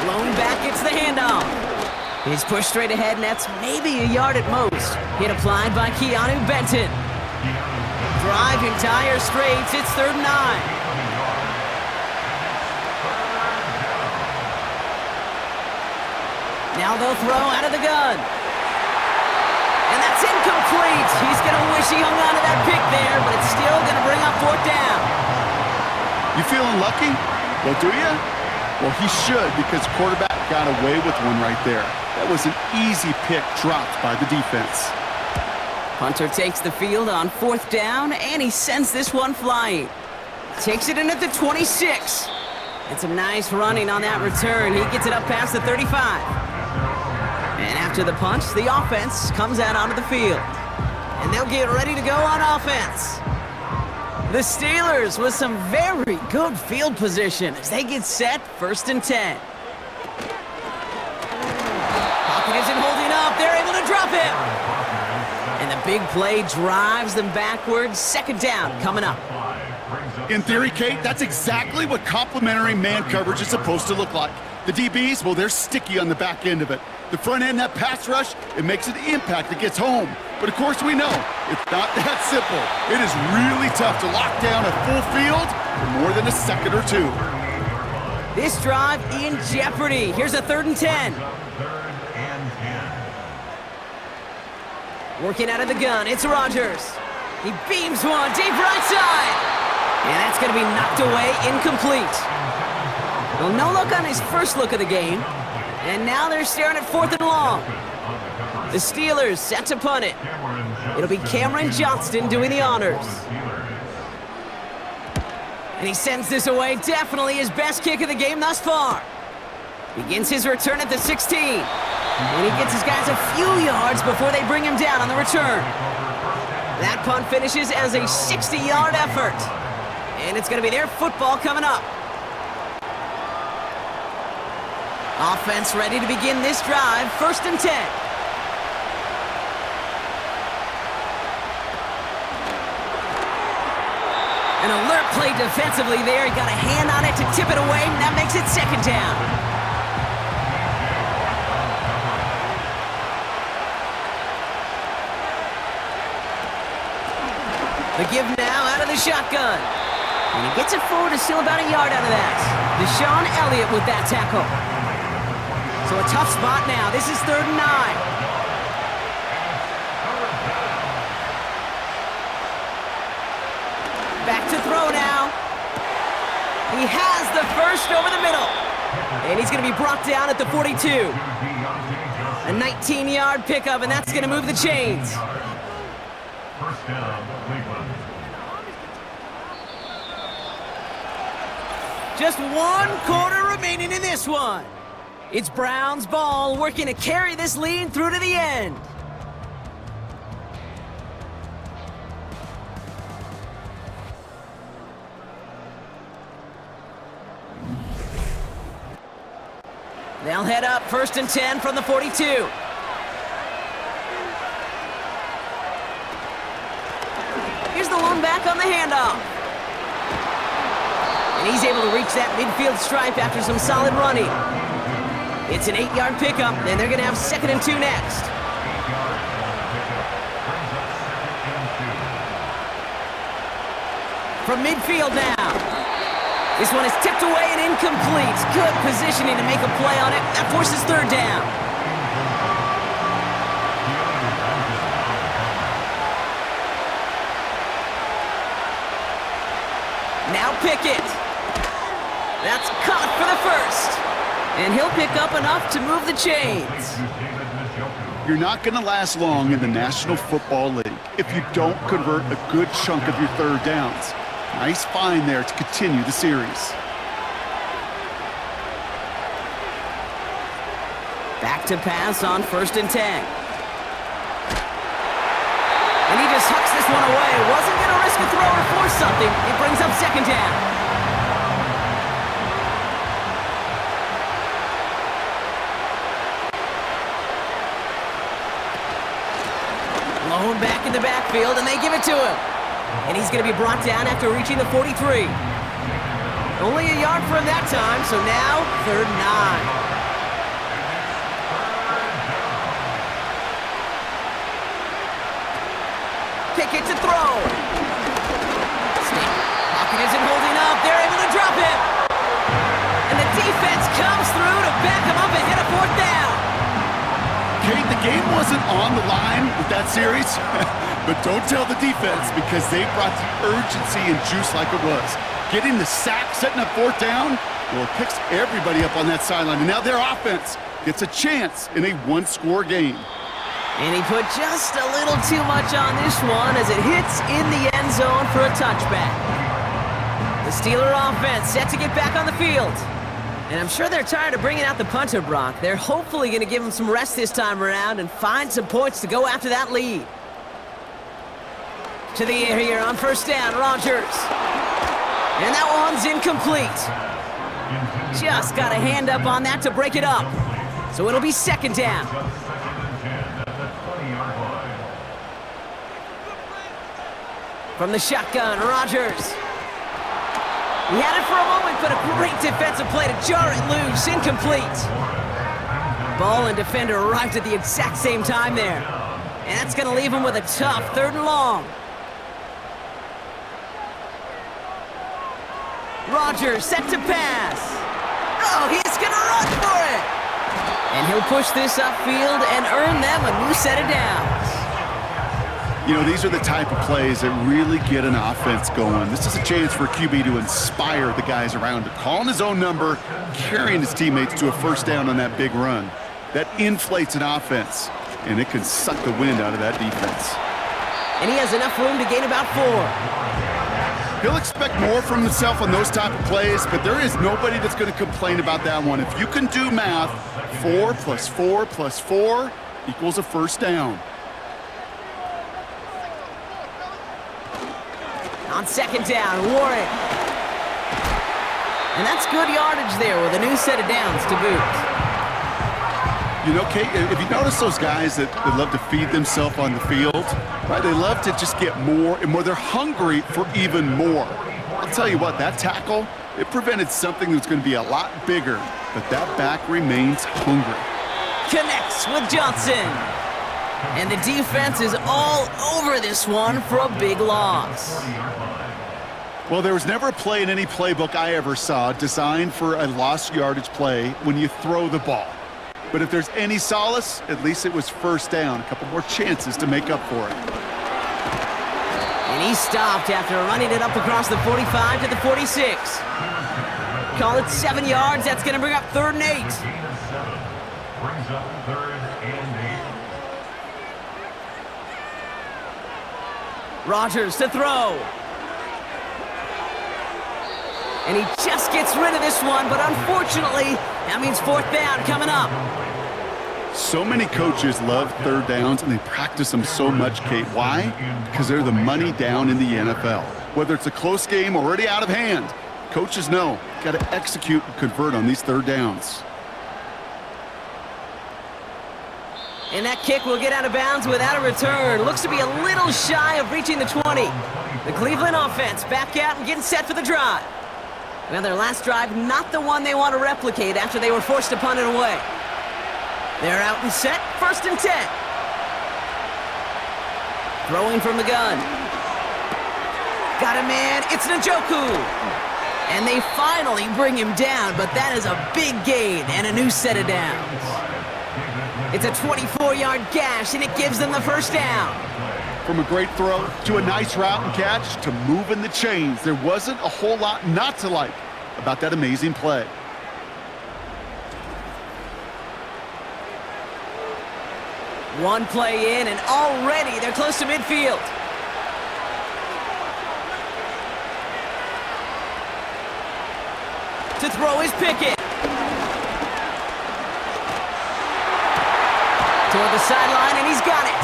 Blown back, gets the handoff. He's pushed straight ahead, and that's maybe a yard at most. Hit applied by Keanu Benton. Driving tire straights, it's 3rd and 9. Now they'll throw out of the gun. And that's incomplete. He's going to wish he hung on to that pick there, but it's still going to bring up 4th down. You feeling lucky? Well, do you? Well, he should, because the quarterback got away with one right there. That was an easy pick dropped by the defense. Hunter takes the field on 4th down, and he sends this one flying. Takes it in at the 26. And some nice running on that return. He gets it up past the 35. And after the punch, the offense comes out onto the field. And they'll get ready to go on offense. The Steelers with some very good field position as they get set 1st and 10. Pocket isn't holding up. They're able to drop him. And the big play drives them backwards. 2nd down coming up. In theory, Kate, that's exactly what complementary man coverage is supposed to look like. The DBs, well, they're sticky on the back end of it. The front end, that pass rush, it makes an impact that gets home. But of course we know, it's not that simple. It is really tough to lock down a full field for more than a second or two. This drive in jeopardy. Here's a 3rd and 10. Working out of the gun, it's Rodgers. He beams one deep right side. And that's going to be knocked away, incomplete. Well, no look on his first look of the game. And now they're staring at 4th and long. The Steelers set to punt it. It'll be Cameron Johnston doing the honors. And he sends this away. Definitely his best kick of the game thus far. Begins his return at the 16. And he gets his guys a few yards before they bring him down on the return. That punt finishes as a 60-yard effort. And it's going to be their football coming up. Offense ready to begin this drive, 1st and 10. An alert play defensively there. He got a hand on it to tip it away, and that makes it 2nd down. The give now out of the shotgun. And he gets it forward to steal about a yard out of that. Deshaun Elliott with that tackle. So a tough spot now. This is 3rd and 9. Back to throw now. He has the first over the middle. And he's going to be brought down at the 42. A 19-yard pickup, and that's going to move the chains. 1st down, Cleveland. Just 1 quarter remaining in this one. It's Browns ball, working to carry this lead through to the end. They'll head up 1st and 10 from the 42. Here's the lone back on the handoff. And he's able to reach that midfield stripe after some solid running. It's an 8-yard pickup, and they're going to have 2nd and 2 next. From midfield now. This one is tipped away and incomplete. Good positioning to make a play on it. That forces 3rd down. Now Pickett. That's caught for the first. And he'll pick up enough to move the chains. You're not going to last long in the National Football League if you don't convert a good chunk of your 3rd downs. Nice find there to continue the series. Back to pass on 1st and 10. And he just hucks this one away. Wasn't going to risk a throw or force something. It brings up 2nd down. Lone back in the backfield, and they give it to him. And he's going to be brought down after reaching the 43. Only a yard for him that time, so now 3rd and 9. Pickett to throw. Pocket isn't holding up. They're able to drop it. And the defense comes through to back him up ahead of 4th down. Kate, the game wasn't on the line with that series, but don't tell the defense because they brought the urgency and juice like it was. Getting the sack, setting up 4th down, well, it picks everybody up on that sideline. And now their offense gets a chance in a 1-score game. And he put just a little too much on this one as it hits in the end zone for a touchback. The Steeler offense set to get back on the field. And I'm sure they're tired of bringing out the punter, Brock. They're hopefully going to give him some rest this time around and find some points to go after that lead. To the air here on first down, Rodgers. And that one's incomplete. Just got a hand up on that to break it up. So it'll be second down. From the shotgun, Rodgers. He had it for a moment, but a great defensive play to jar it loose. Incomplete. Ball and defender arrived at the exact same time there. And that's going to leave him with a tough 3rd and long. Rodgers set to pass. Oh, he's going to run for it. And he'll push this upfield and earn them a new set of downs. You know, these are the type of plays that really get an offense going. This is a chance for QB to inspire the guys around him. Calling his own number, carrying his teammates to a first down on that big run. That inflates an offense, and it can suck the wind out of that defense. And he has enough room to gain about 4. He'll expect more from himself on those type of plays, but there is nobody that's going to complain about that one. If you can do math, 4 + 4 + 4 equals a first down. On second down, Warren. And that's good yardage there with a new set of downs to boot. You know, Kate, if you notice those guys that love to feed themselves on the field, right? They love to just get more and more. They're hungry for even more. I'll tell you what, that tackle, it prevented something that's going to be a lot bigger, but that back remains hungry. Connects with Johnson. And the defense is all over this one for a big loss. Well, there was never a play in any playbook I ever saw designed for a lost yardage play when you throw the ball. But if there's any solace, at least it was first down. A couple more chances to make up for it. And he stopped after running it up across the 45 to the 46. Call it 7 yards. That's going to bring up 3rd and 8. Brings up 3rd and 8. Rodgers to throw. And he just gets rid of this one, but unfortunately, that means 4th down coming up. So many coaches love 3rd downs, and they practice them so much, Kate. Why? Because they're the money down in the NFL. Whether it's a close game or already out of hand, coaches know, got to execute and convert on these 3rd downs. And that kick will get out of bounds without a return. Looks to be a little shy of reaching the 20. The Cleveland offense back out and getting set for the drive. Well, their last drive, not the one they want to replicate after they were forced to punt it away. They're out and set, 1st and 10. Throwing from the gun. Got a man, it's Njoku. And they finally bring him down, but that is a big gain and a new set of downs. It's a 24-yard gash, and it gives them the first down. From a great throw to a nice route and catch to moving the chains, there wasn't a whole lot not to like about that amazing play. One play in, and already they're close to midfield. To throw is Pickett. Toward the sideline, and he's got it.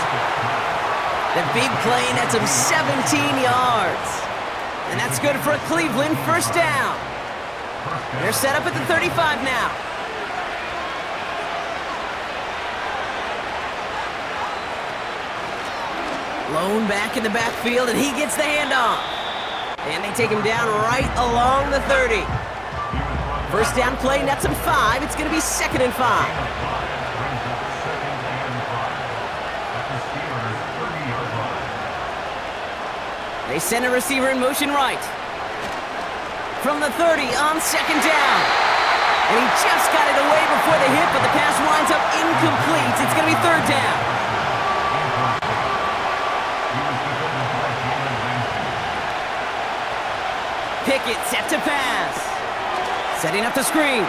The big play nets him 17 yards. And that's good for a Cleveland first down. They're set up at the 35 now. Lone back in the backfield, and he gets the handoff. And they take him down right along the 30. First down play nets him 5. It's going to be 2nd and 5. They send a receiver in motion right. From the 30 on 2nd down. And he just got it away before the hit, but the pass winds up incomplete. It's going to be 3rd down. Pickett set to pass. Setting up the screen.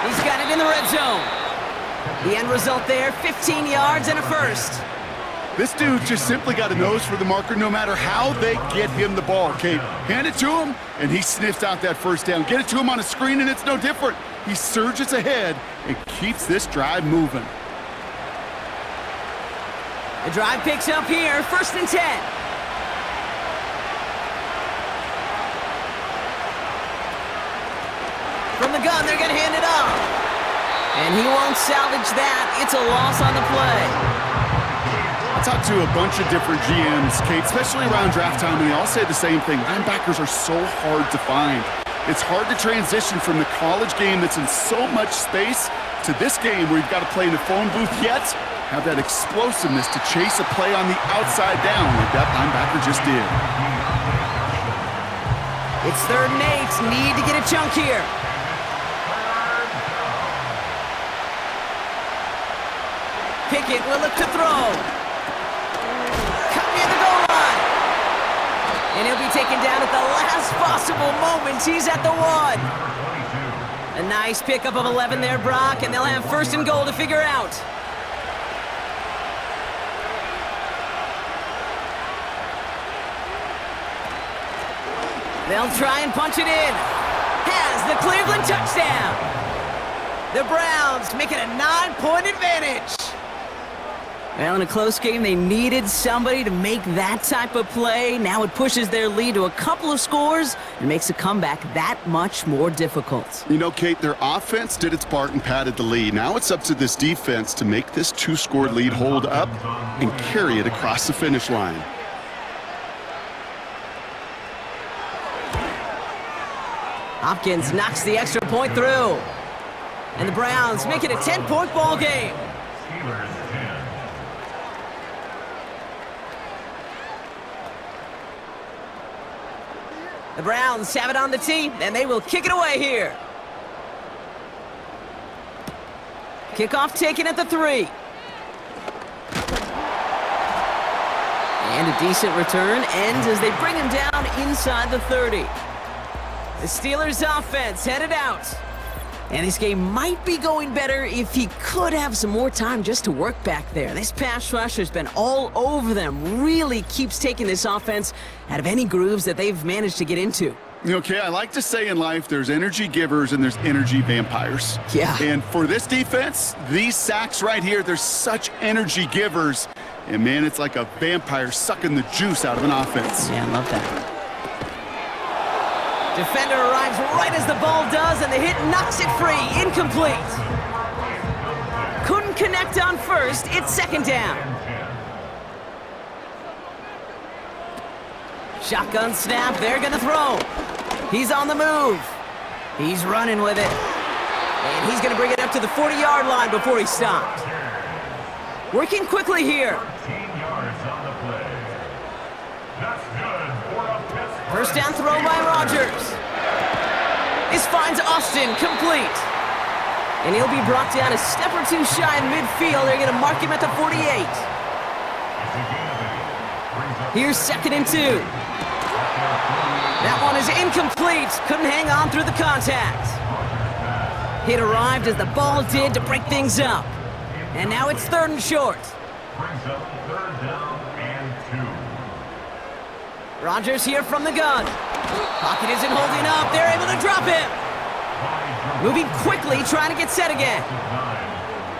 He's got it in the red zone. The end result there, 15 yards and a first. This dude just simply got a nose for the marker no matter how they get him the ball, Kate. Hand it to him, and he sniffs out that first down. Get it to him on a screen, and it's no different. He surges ahead and keeps this drive moving. The drive picks up here, 1st and 10. the gun. They're going to hand it off. And he won't salvage that. It's a loss on the play. I talked to a bunch of different GMs, Kate, especially around draft time, and they all say the same thing. Linebackers are so hard to find. It's hard to transition from the college game that's in so much space to this game where you've got to play in the phone booth, yet have that explosiveness to chase a play on the outside down like that linebacker just did. It's 3rd and 8. Need to get a chunk here. Pickett will look to throw. Cut near the goal line. And he'll be taken down at the last possible moment. He's at the 1. A nice pickup of 11 there, Brock, and they'll have 1st and goal to figure out. They'll try and punch it in. Has the Cleveland touchdown. The Browns make it a 9-point advantage. Well, in a close game, they needed somebody to make that type of play. Now it pushes their lead to a couple of scores and makes a comeback that much more difficult. You know, Kate, their offense did its part and padded the lead. Now it's up to this defense to make this 2-score lead hold up and carry it across the finish line. Hopkins knocks the extra point through. And the Browns make it a 10-point ball game. The Browns have it on the tee, and they will kick it away here. Kickoff taken at the 3. And a decent return ends as they bring him down inside the 30. The Steelers offense headed out. And this game might be going better if he could have some more time just to work back there. This pass rush has been all over them. Really keeps taking this offense out of any grooves that they've managed to get into. Okay, I like to say in life there's energy givers and there's energy vampires. Yeah. And for this defense, these sacks right here, they're such energy givers. And man, it's like a vampire sucking the juice out of an offense. Yeah, I love that. Defender arrives right as the ball does, and the hit knocks it free. Incomplete. Couldn't connect on first. It's 2nd down. Shotgun snap. They're going to throw. He's on the move. He's running with it. And he's going to bring it up to the 40-yard line before he stopped. Working quickly here. 15 yards on the play. That's good for a Pittsburgh. First down throw by Rodgers. This finds Austin complete. And he'll be brought down a step or two shy in midfield. They're going to mark him at the 48. Here's 2nd and 2. That one is incomplete. Couldn't hang on through the contact. Hit arrived as the ball did to break things up. And now it's 3rd and short. Brings up 3rd down and 2. Rodgers here from the gun. Pocket isn't holding up. They're able to drop him. Moving quickly, trying to get set again.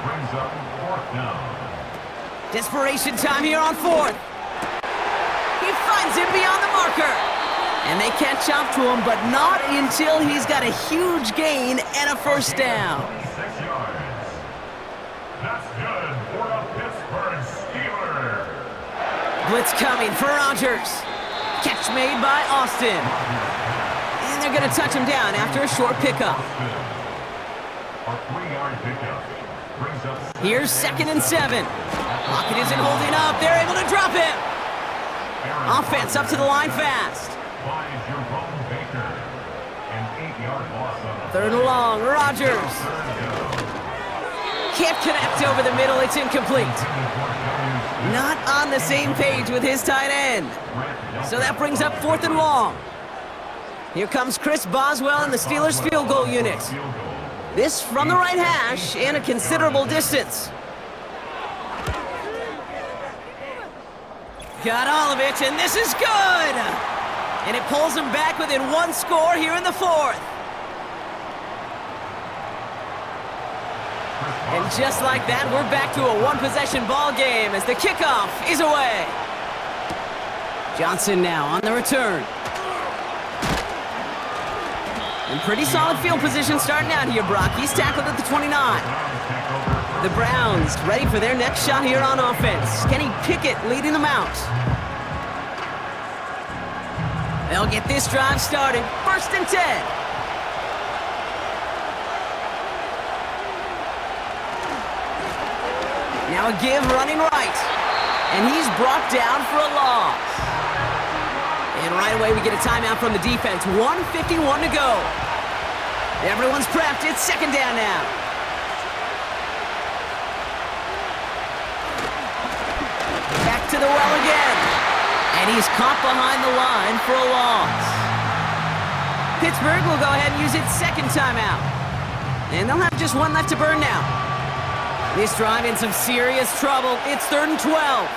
Brings up 4th down. Desperation time here on 4th. He finds him beyond the marker. And they catch up to him, but not until he's got a huge gain and a 1st down. 6 yards. That's good for a Pittsburgh Steelers. Blitz coming for Rodgers. Catch made by Austin. And they're going to touch him down after a short pickup. A 3-yard pickup. Brings up Here's 2nd and 7. Pocket isn't holding up. They're able to drop him. Offense up to the line fast. by Jerome Baker. An 8-yard loss on the 3rd and long. Rodgers. Can't connect over the middle. It's incomplete. Not on the same page with his tight end. So that brings up 4th and long. Here comes Chris Boswell in the Steelers field goal unit. This from the right hash and a considerable distance. Got all of it, and this is good! And it pulls them back within 1 score here in the 4th. And just like that, we're back to a 1-possession ball game as the kickoff is away. Johnson now on the return. And pretty solid field position starting out here, Brock. He's tackled at the 29. The Browns ready for their next shot here on offense. Kenny Pickett leading them out. They'll get this drive started. 1st and 10. Now a give running right. And he's brought down for a loss. And right away we get a timeout from the defense. 1:51 to go. Everyone's prepped. It's 2nd down now. Back to the well again. And he's caught behind the line for a loss. Pittsburgh will go ahead and use its 2nd timeout. And they'll have just one left to burn now. This drive in some serious trouble. It's 3rd and 12.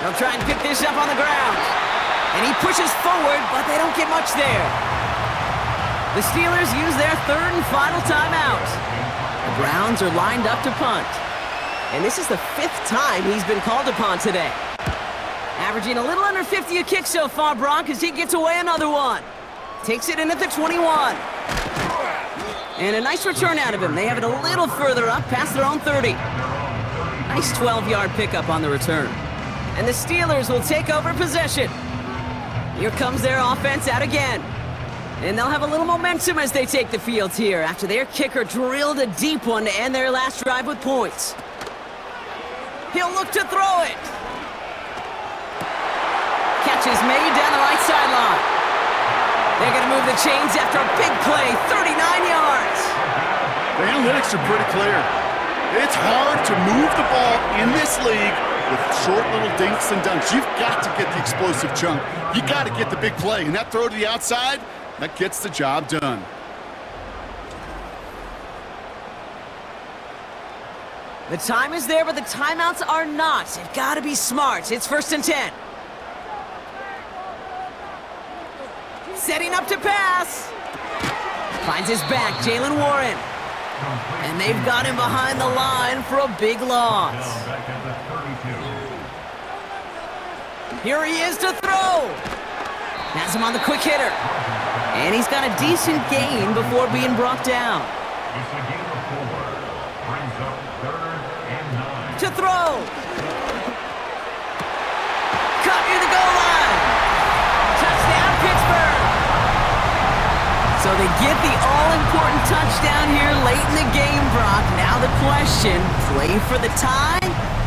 They'll try and pick this up on the ground. And he pushes forward, but they don't get much there. The Steelers use their 3rd and final timeout. The Browns are lined up to punt. And this is the 5th time he's been called upon today. Averaging a little under 50 a kick so far, Brock, as he gets away another one. Takes it in at the 21. And a nice return out of him. They have it a little further up, past their own 30. Nice 12-yard pickup on the return. And the Steelers will take over possession. Here comes their offense out again. And they'll have a little momentum as they take the field here after their kicker drilled a deep one to end their last drive with points. He'll look to throw it. Catch is made down the right sideline. They're going to move the chains after a big play, 39 yards. The analytics are pretty clear. It's hard to move the ball in this league with short little dinks and dunks. You've got to get the explosive chunk. You got to get the big play. And that throw to the outside, that gets the job done. The time is there, but the timeouts are not. They've got to be smart. It's 1st and 10. Setting up to pass. Finds his back, Jaylen Warren. And they've got him behind the line for a big loss. Here he is to throw. Has him on the quick hitter. And he's got a decent gain before being brought down. To throw. Cut near the goal line. Touchdown, Pittsburgh. So they get the all-important touchdown here late in the game, Brock. Now the question, play for the tie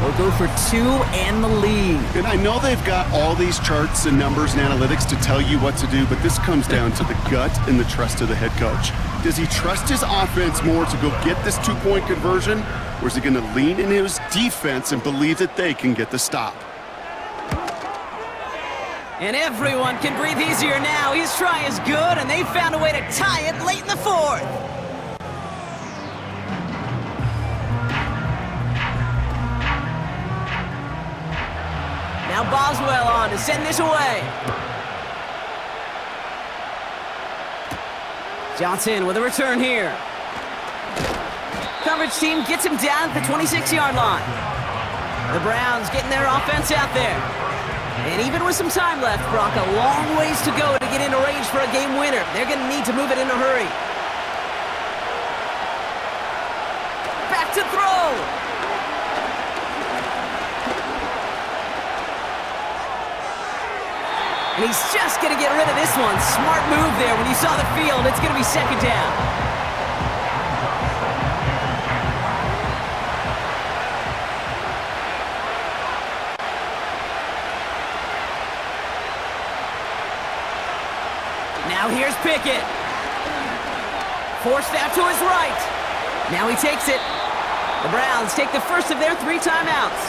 or go for 2 and the lead? And I know they've got all these charts and numbers and analytics to tell you what to do, but this comes down to the gut and the trust of the head coach. Does he trust his offense more to go get this 2-point conversion, or is he going to lean in his defense and believe that they can get the stop? And everyone can breathe easier now. His try is good, and they found a way to tie it late in the 4th. Now Boswell on to send this away. Johnson with a return here. Coverage team gets him down at the 26-yard line. The Browns getting their offense out there. And even with some time left, Brock, a long ways to go to get into range for a game winner. They're going to need to move it in a hurry. Back to throw. And he's just going to get rid of this one. Smart move there when you saw the field. It's going to be 2nd down. Now here's Pickett. Forced out to his right. Now he takes it. The Browns take the first of their 3 timeouts.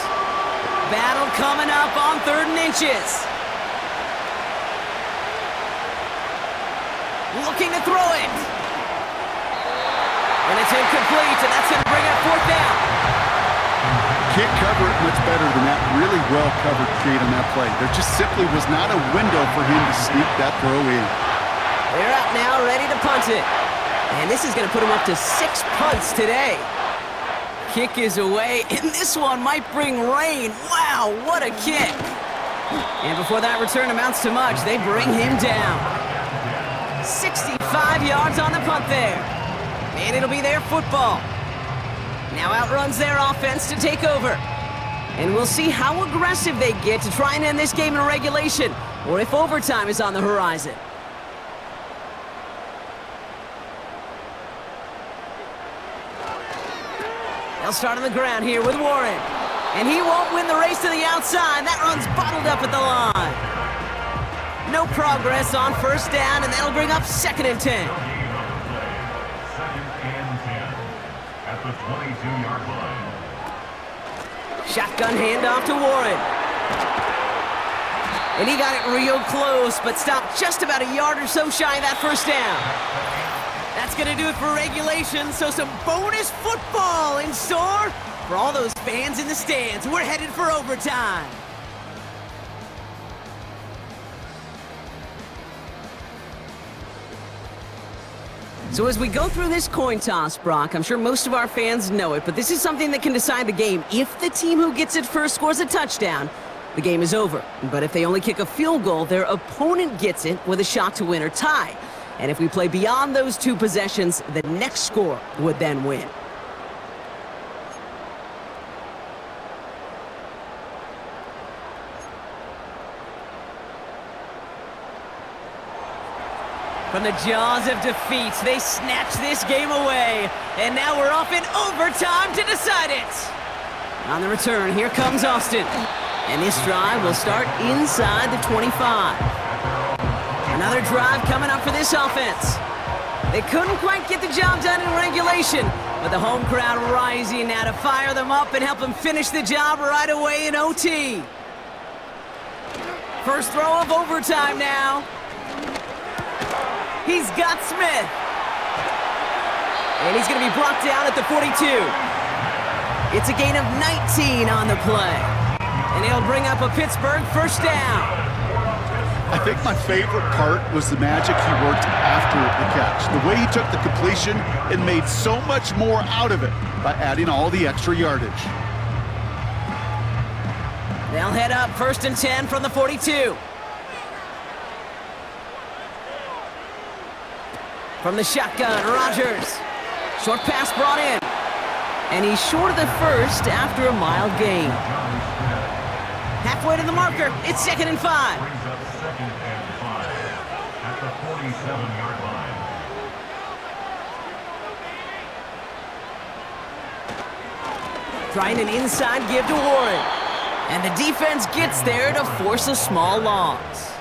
Battle coming up on 3rd and inches. Looking to throw it. And it's incomplete, and that's going to bring up 4th down. Can't cover it much better than that. Really well covered, Kate, on that play. There just simply was not a window for him to sneak that throw in. They're out now, ready to punt it. And this is going to put him up to 6 punts today. Kick is away, and this one might bring rain. Wow, what a kick. And before that return amounts to much, they bring him down. 65 yards on the punt there. And it'll be their football. Now outruns their offense to take over. And we'll see how aggressive they get to try and end this game in regulation, or if overtime is on the horizon. They'll start on the ground here with Warren. And he won't win the race to the outside. That run's bottled up at the line. No progress on first down, and that'll bring up 2nd and 10. 2nd and 10 at the 22-yard line. Shotgun handoff to Warren. And he got it real close, but stopped just about a yard or so shy of that first down. That's going to do it for regulation, so some bonus football in store for all those fans in the stands. We're headed for overtime. So as we go through this coin toss, Brock, I'm sure most of our fans know it, but this is something that can decide the game. If the team who gets it first scores a touchdown, the game is over. But if they only kick a field goal, their opponent gets it with a shot to win or tie. And if we play beyond those 2 possessions, the next score would then win. From the jaws of defeat, they snatch this game away. And now we're off in overtime to decide it. On the return, here comes Austin. And this drive will start inside the 25. Another drive coming up for this offense. They couldn't quite get the job done in regulation, but the home crowd rising now to fire them up and help them finish the job right away in OT. First throw of overtime now. He's got Smith. And he's going to be brought down at the 42. It's a gain of 19 on the play. And he'll bring up a Pittsburgh first down. I think my favorite part was the magic he worked after the catch. The way he took the completion and made so much more out of it by adding all the extra yardage. They'll head up 1st and 10 from the 42. From the shotgun, Rodgers. Short pass brought in. And he's short of the first after a mild gain. Halfway to the marker, it's 2nd and 5. Brings up 2nd and 5 at the 47-yard line. Trying an inside give to Warren. And the defense gets there to force a small loss.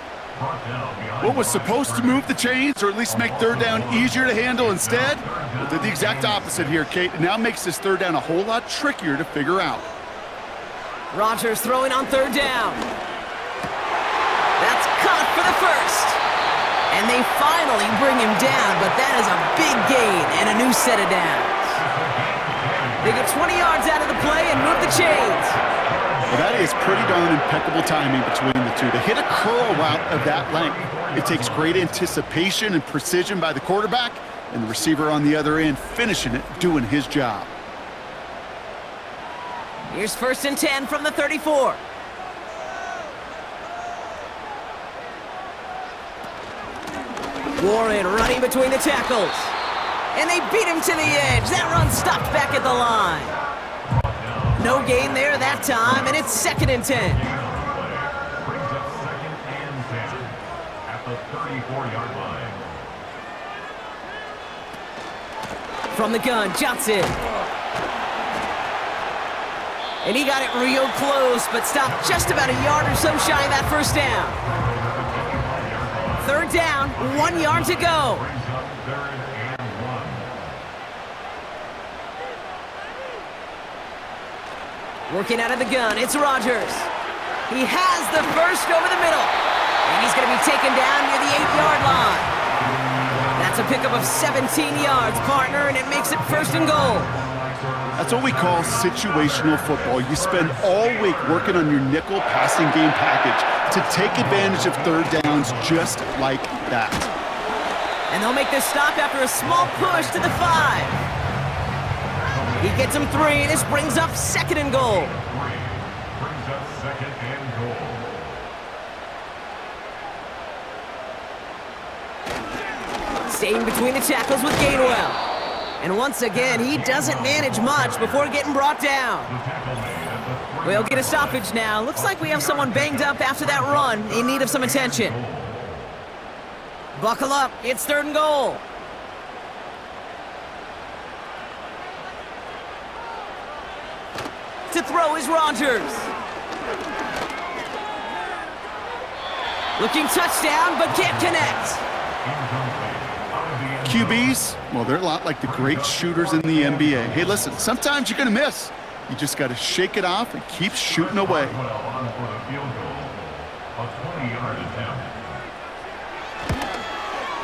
What was supposed to move the chains, or at least make 3rd down easier to handle instead, well, did the exact opposite here, Kate. It now makes this 3rd down a whole lot trickier to figure out. Rodgers throwing on 3rd down. That's caught for the first. And they finally bring him down, but that is a big gain and a new set of downs. They get 20 yards out of the play and move the chains. Well, that is pretty darn impeccable timing between the two. To hit a curl route of that length, it takes great anticipation and precision by the quarterback, and the receiver on the other end finishing it, doing his job. Here's 1st and 10 from the 34. Warren running between the tackles. And they beat him to the edge. That run stopped back at the line. No gain there that time, and it's 2nd and 10. Brings up 2nd and 10 at the 34-yard line. From the gun, Johnson. And he got it real close, but stopped just about a yard or so shy of that first down. 3rd down, 1 yard to go. Brings up 3rd and 1. Working out of the gun, it's Rodgers. He has the first over the middle. And he's going to be taken down near the 8-yard line. That's a pickup of 17 yards, partner, and it makes it 1st and goal. That's what we call situational football. You spend all week working on your nickel passing game package to take advantage of 3rd downs just like that. And they'll make this stop after a small push to the 5. He gets him 3, and this brings up 2nd and goal. Brings up 2nd and goal. Staying between the tackles with Gainwell. And once again, he doesn't manage much before getting brought down. We'll get a stoppage now. Looks like we have someone banged up after that run in need of some attention. Buckle up, it's 3rd and goal. To throw is Rodgers. Looking touchdown, but can't connect. QBs, well, they're a lot like the great shooters in the NBA. Hey, listen, sometimes you're going to miss. You just got to shake it off and keep shooting away.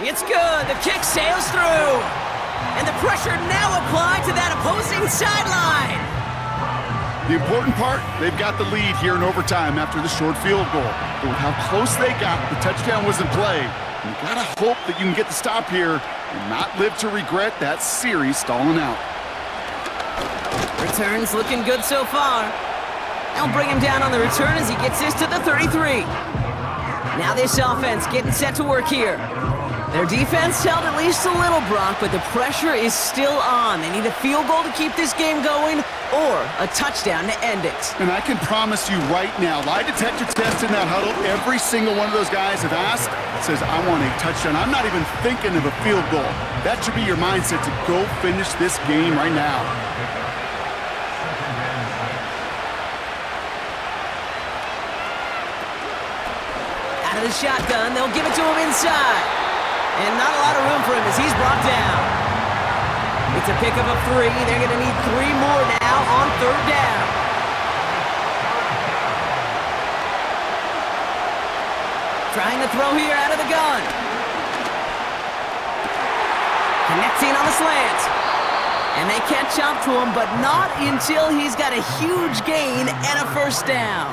It's good. The kick sails through. And the pressure now applied to that opposing sideline. The important part, they've got the lead here in overtime after the short field goal. But with how close they got, the touchdown was in play. You got to hope that you can get the stop here and not live to regret that series stalling out. Return's looking good so far. They'll bring him down on the return as he gets this to the 33. Now this offense getting set to work here. Their defense held at least a little, Brock, but the pressure is still on. They need a field goal to keep this game going or a touchdown to end it. And I can promise you right now, lie detector test in that huddle, every single one of those guys have asked, says, I want a touchdown. I'm not even thinking of a field goal. That should be your mindset to go finish this game right now. Out of the shotgun, they'll give it to him inside. And not a lot of room for him as he's brought down. It's a pickup of 3. They're going to need 3 more now on 3rd down. Trying to throw here out of the gun. Connecting on the slant. And they catch up to him, but not until he's got a huge gain and a 1st down.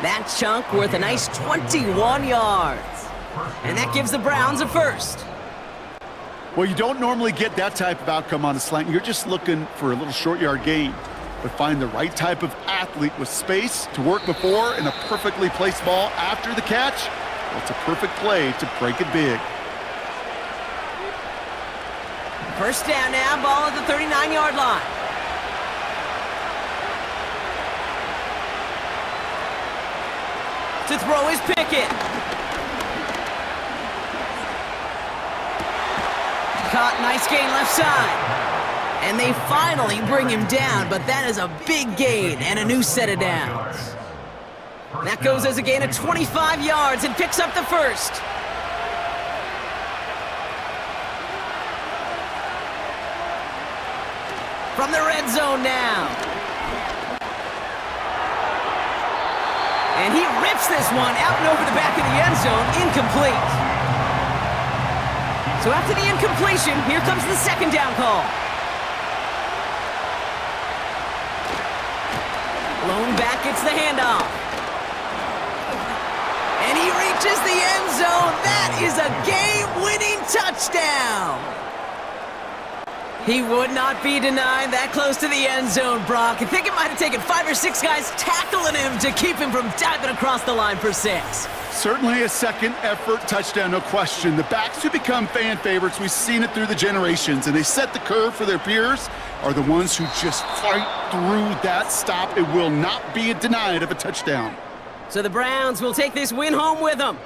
That chunk worth a nice 21 yards. And that gives the Browns a 1st. Well, you don't normally get that type of outcome on a slant. You're just looking for a little short yard gain. But find the right type of athlete with space to work before and a perfectly placed ball after the catch. Well, it's a perfect play to break it big. 1st down now, ball at the 39-yard line. To throw is Pickett. Caught, nice gain left side. And they finally bring him down, but that is a big gain and a new set of downs. That goes as a gain of 25 yards and picks up the 1st. From the red zone now. And he rips this one out and over the back of the end zone, incomplete. So after the incompletion, here comes the 2nd down call. Blown back, gets the handoff. And he reaches the end zone. That is a game-winning touchdown. He would not be denied that close to the end zone, Brock. I think it might have taken 5 or 6 guys tackling him to keep him from diving across the line for 6. Certainly a second effort touchdown, no question. The backs who become fan favorites, we've seen it through the generations, and they set the curve for their peers, are the ones who just fight through that stop. It will not be denied of a touchdown. So the Browns will take this win home with them.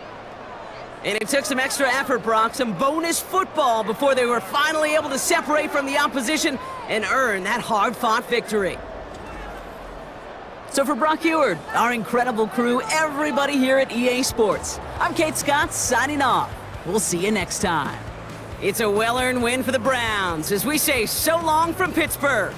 And it took some extra effort, Brock, some bonus football before they were finally able to separate from the opposition and earn that hard-fought victory. So for Brock Huard, our incredible crew, everybody here at EA Sports, I'm Kate Scott signing off. We'll see you next time. It's a well-earned win for the Browns as we say so long from Pittsburgh.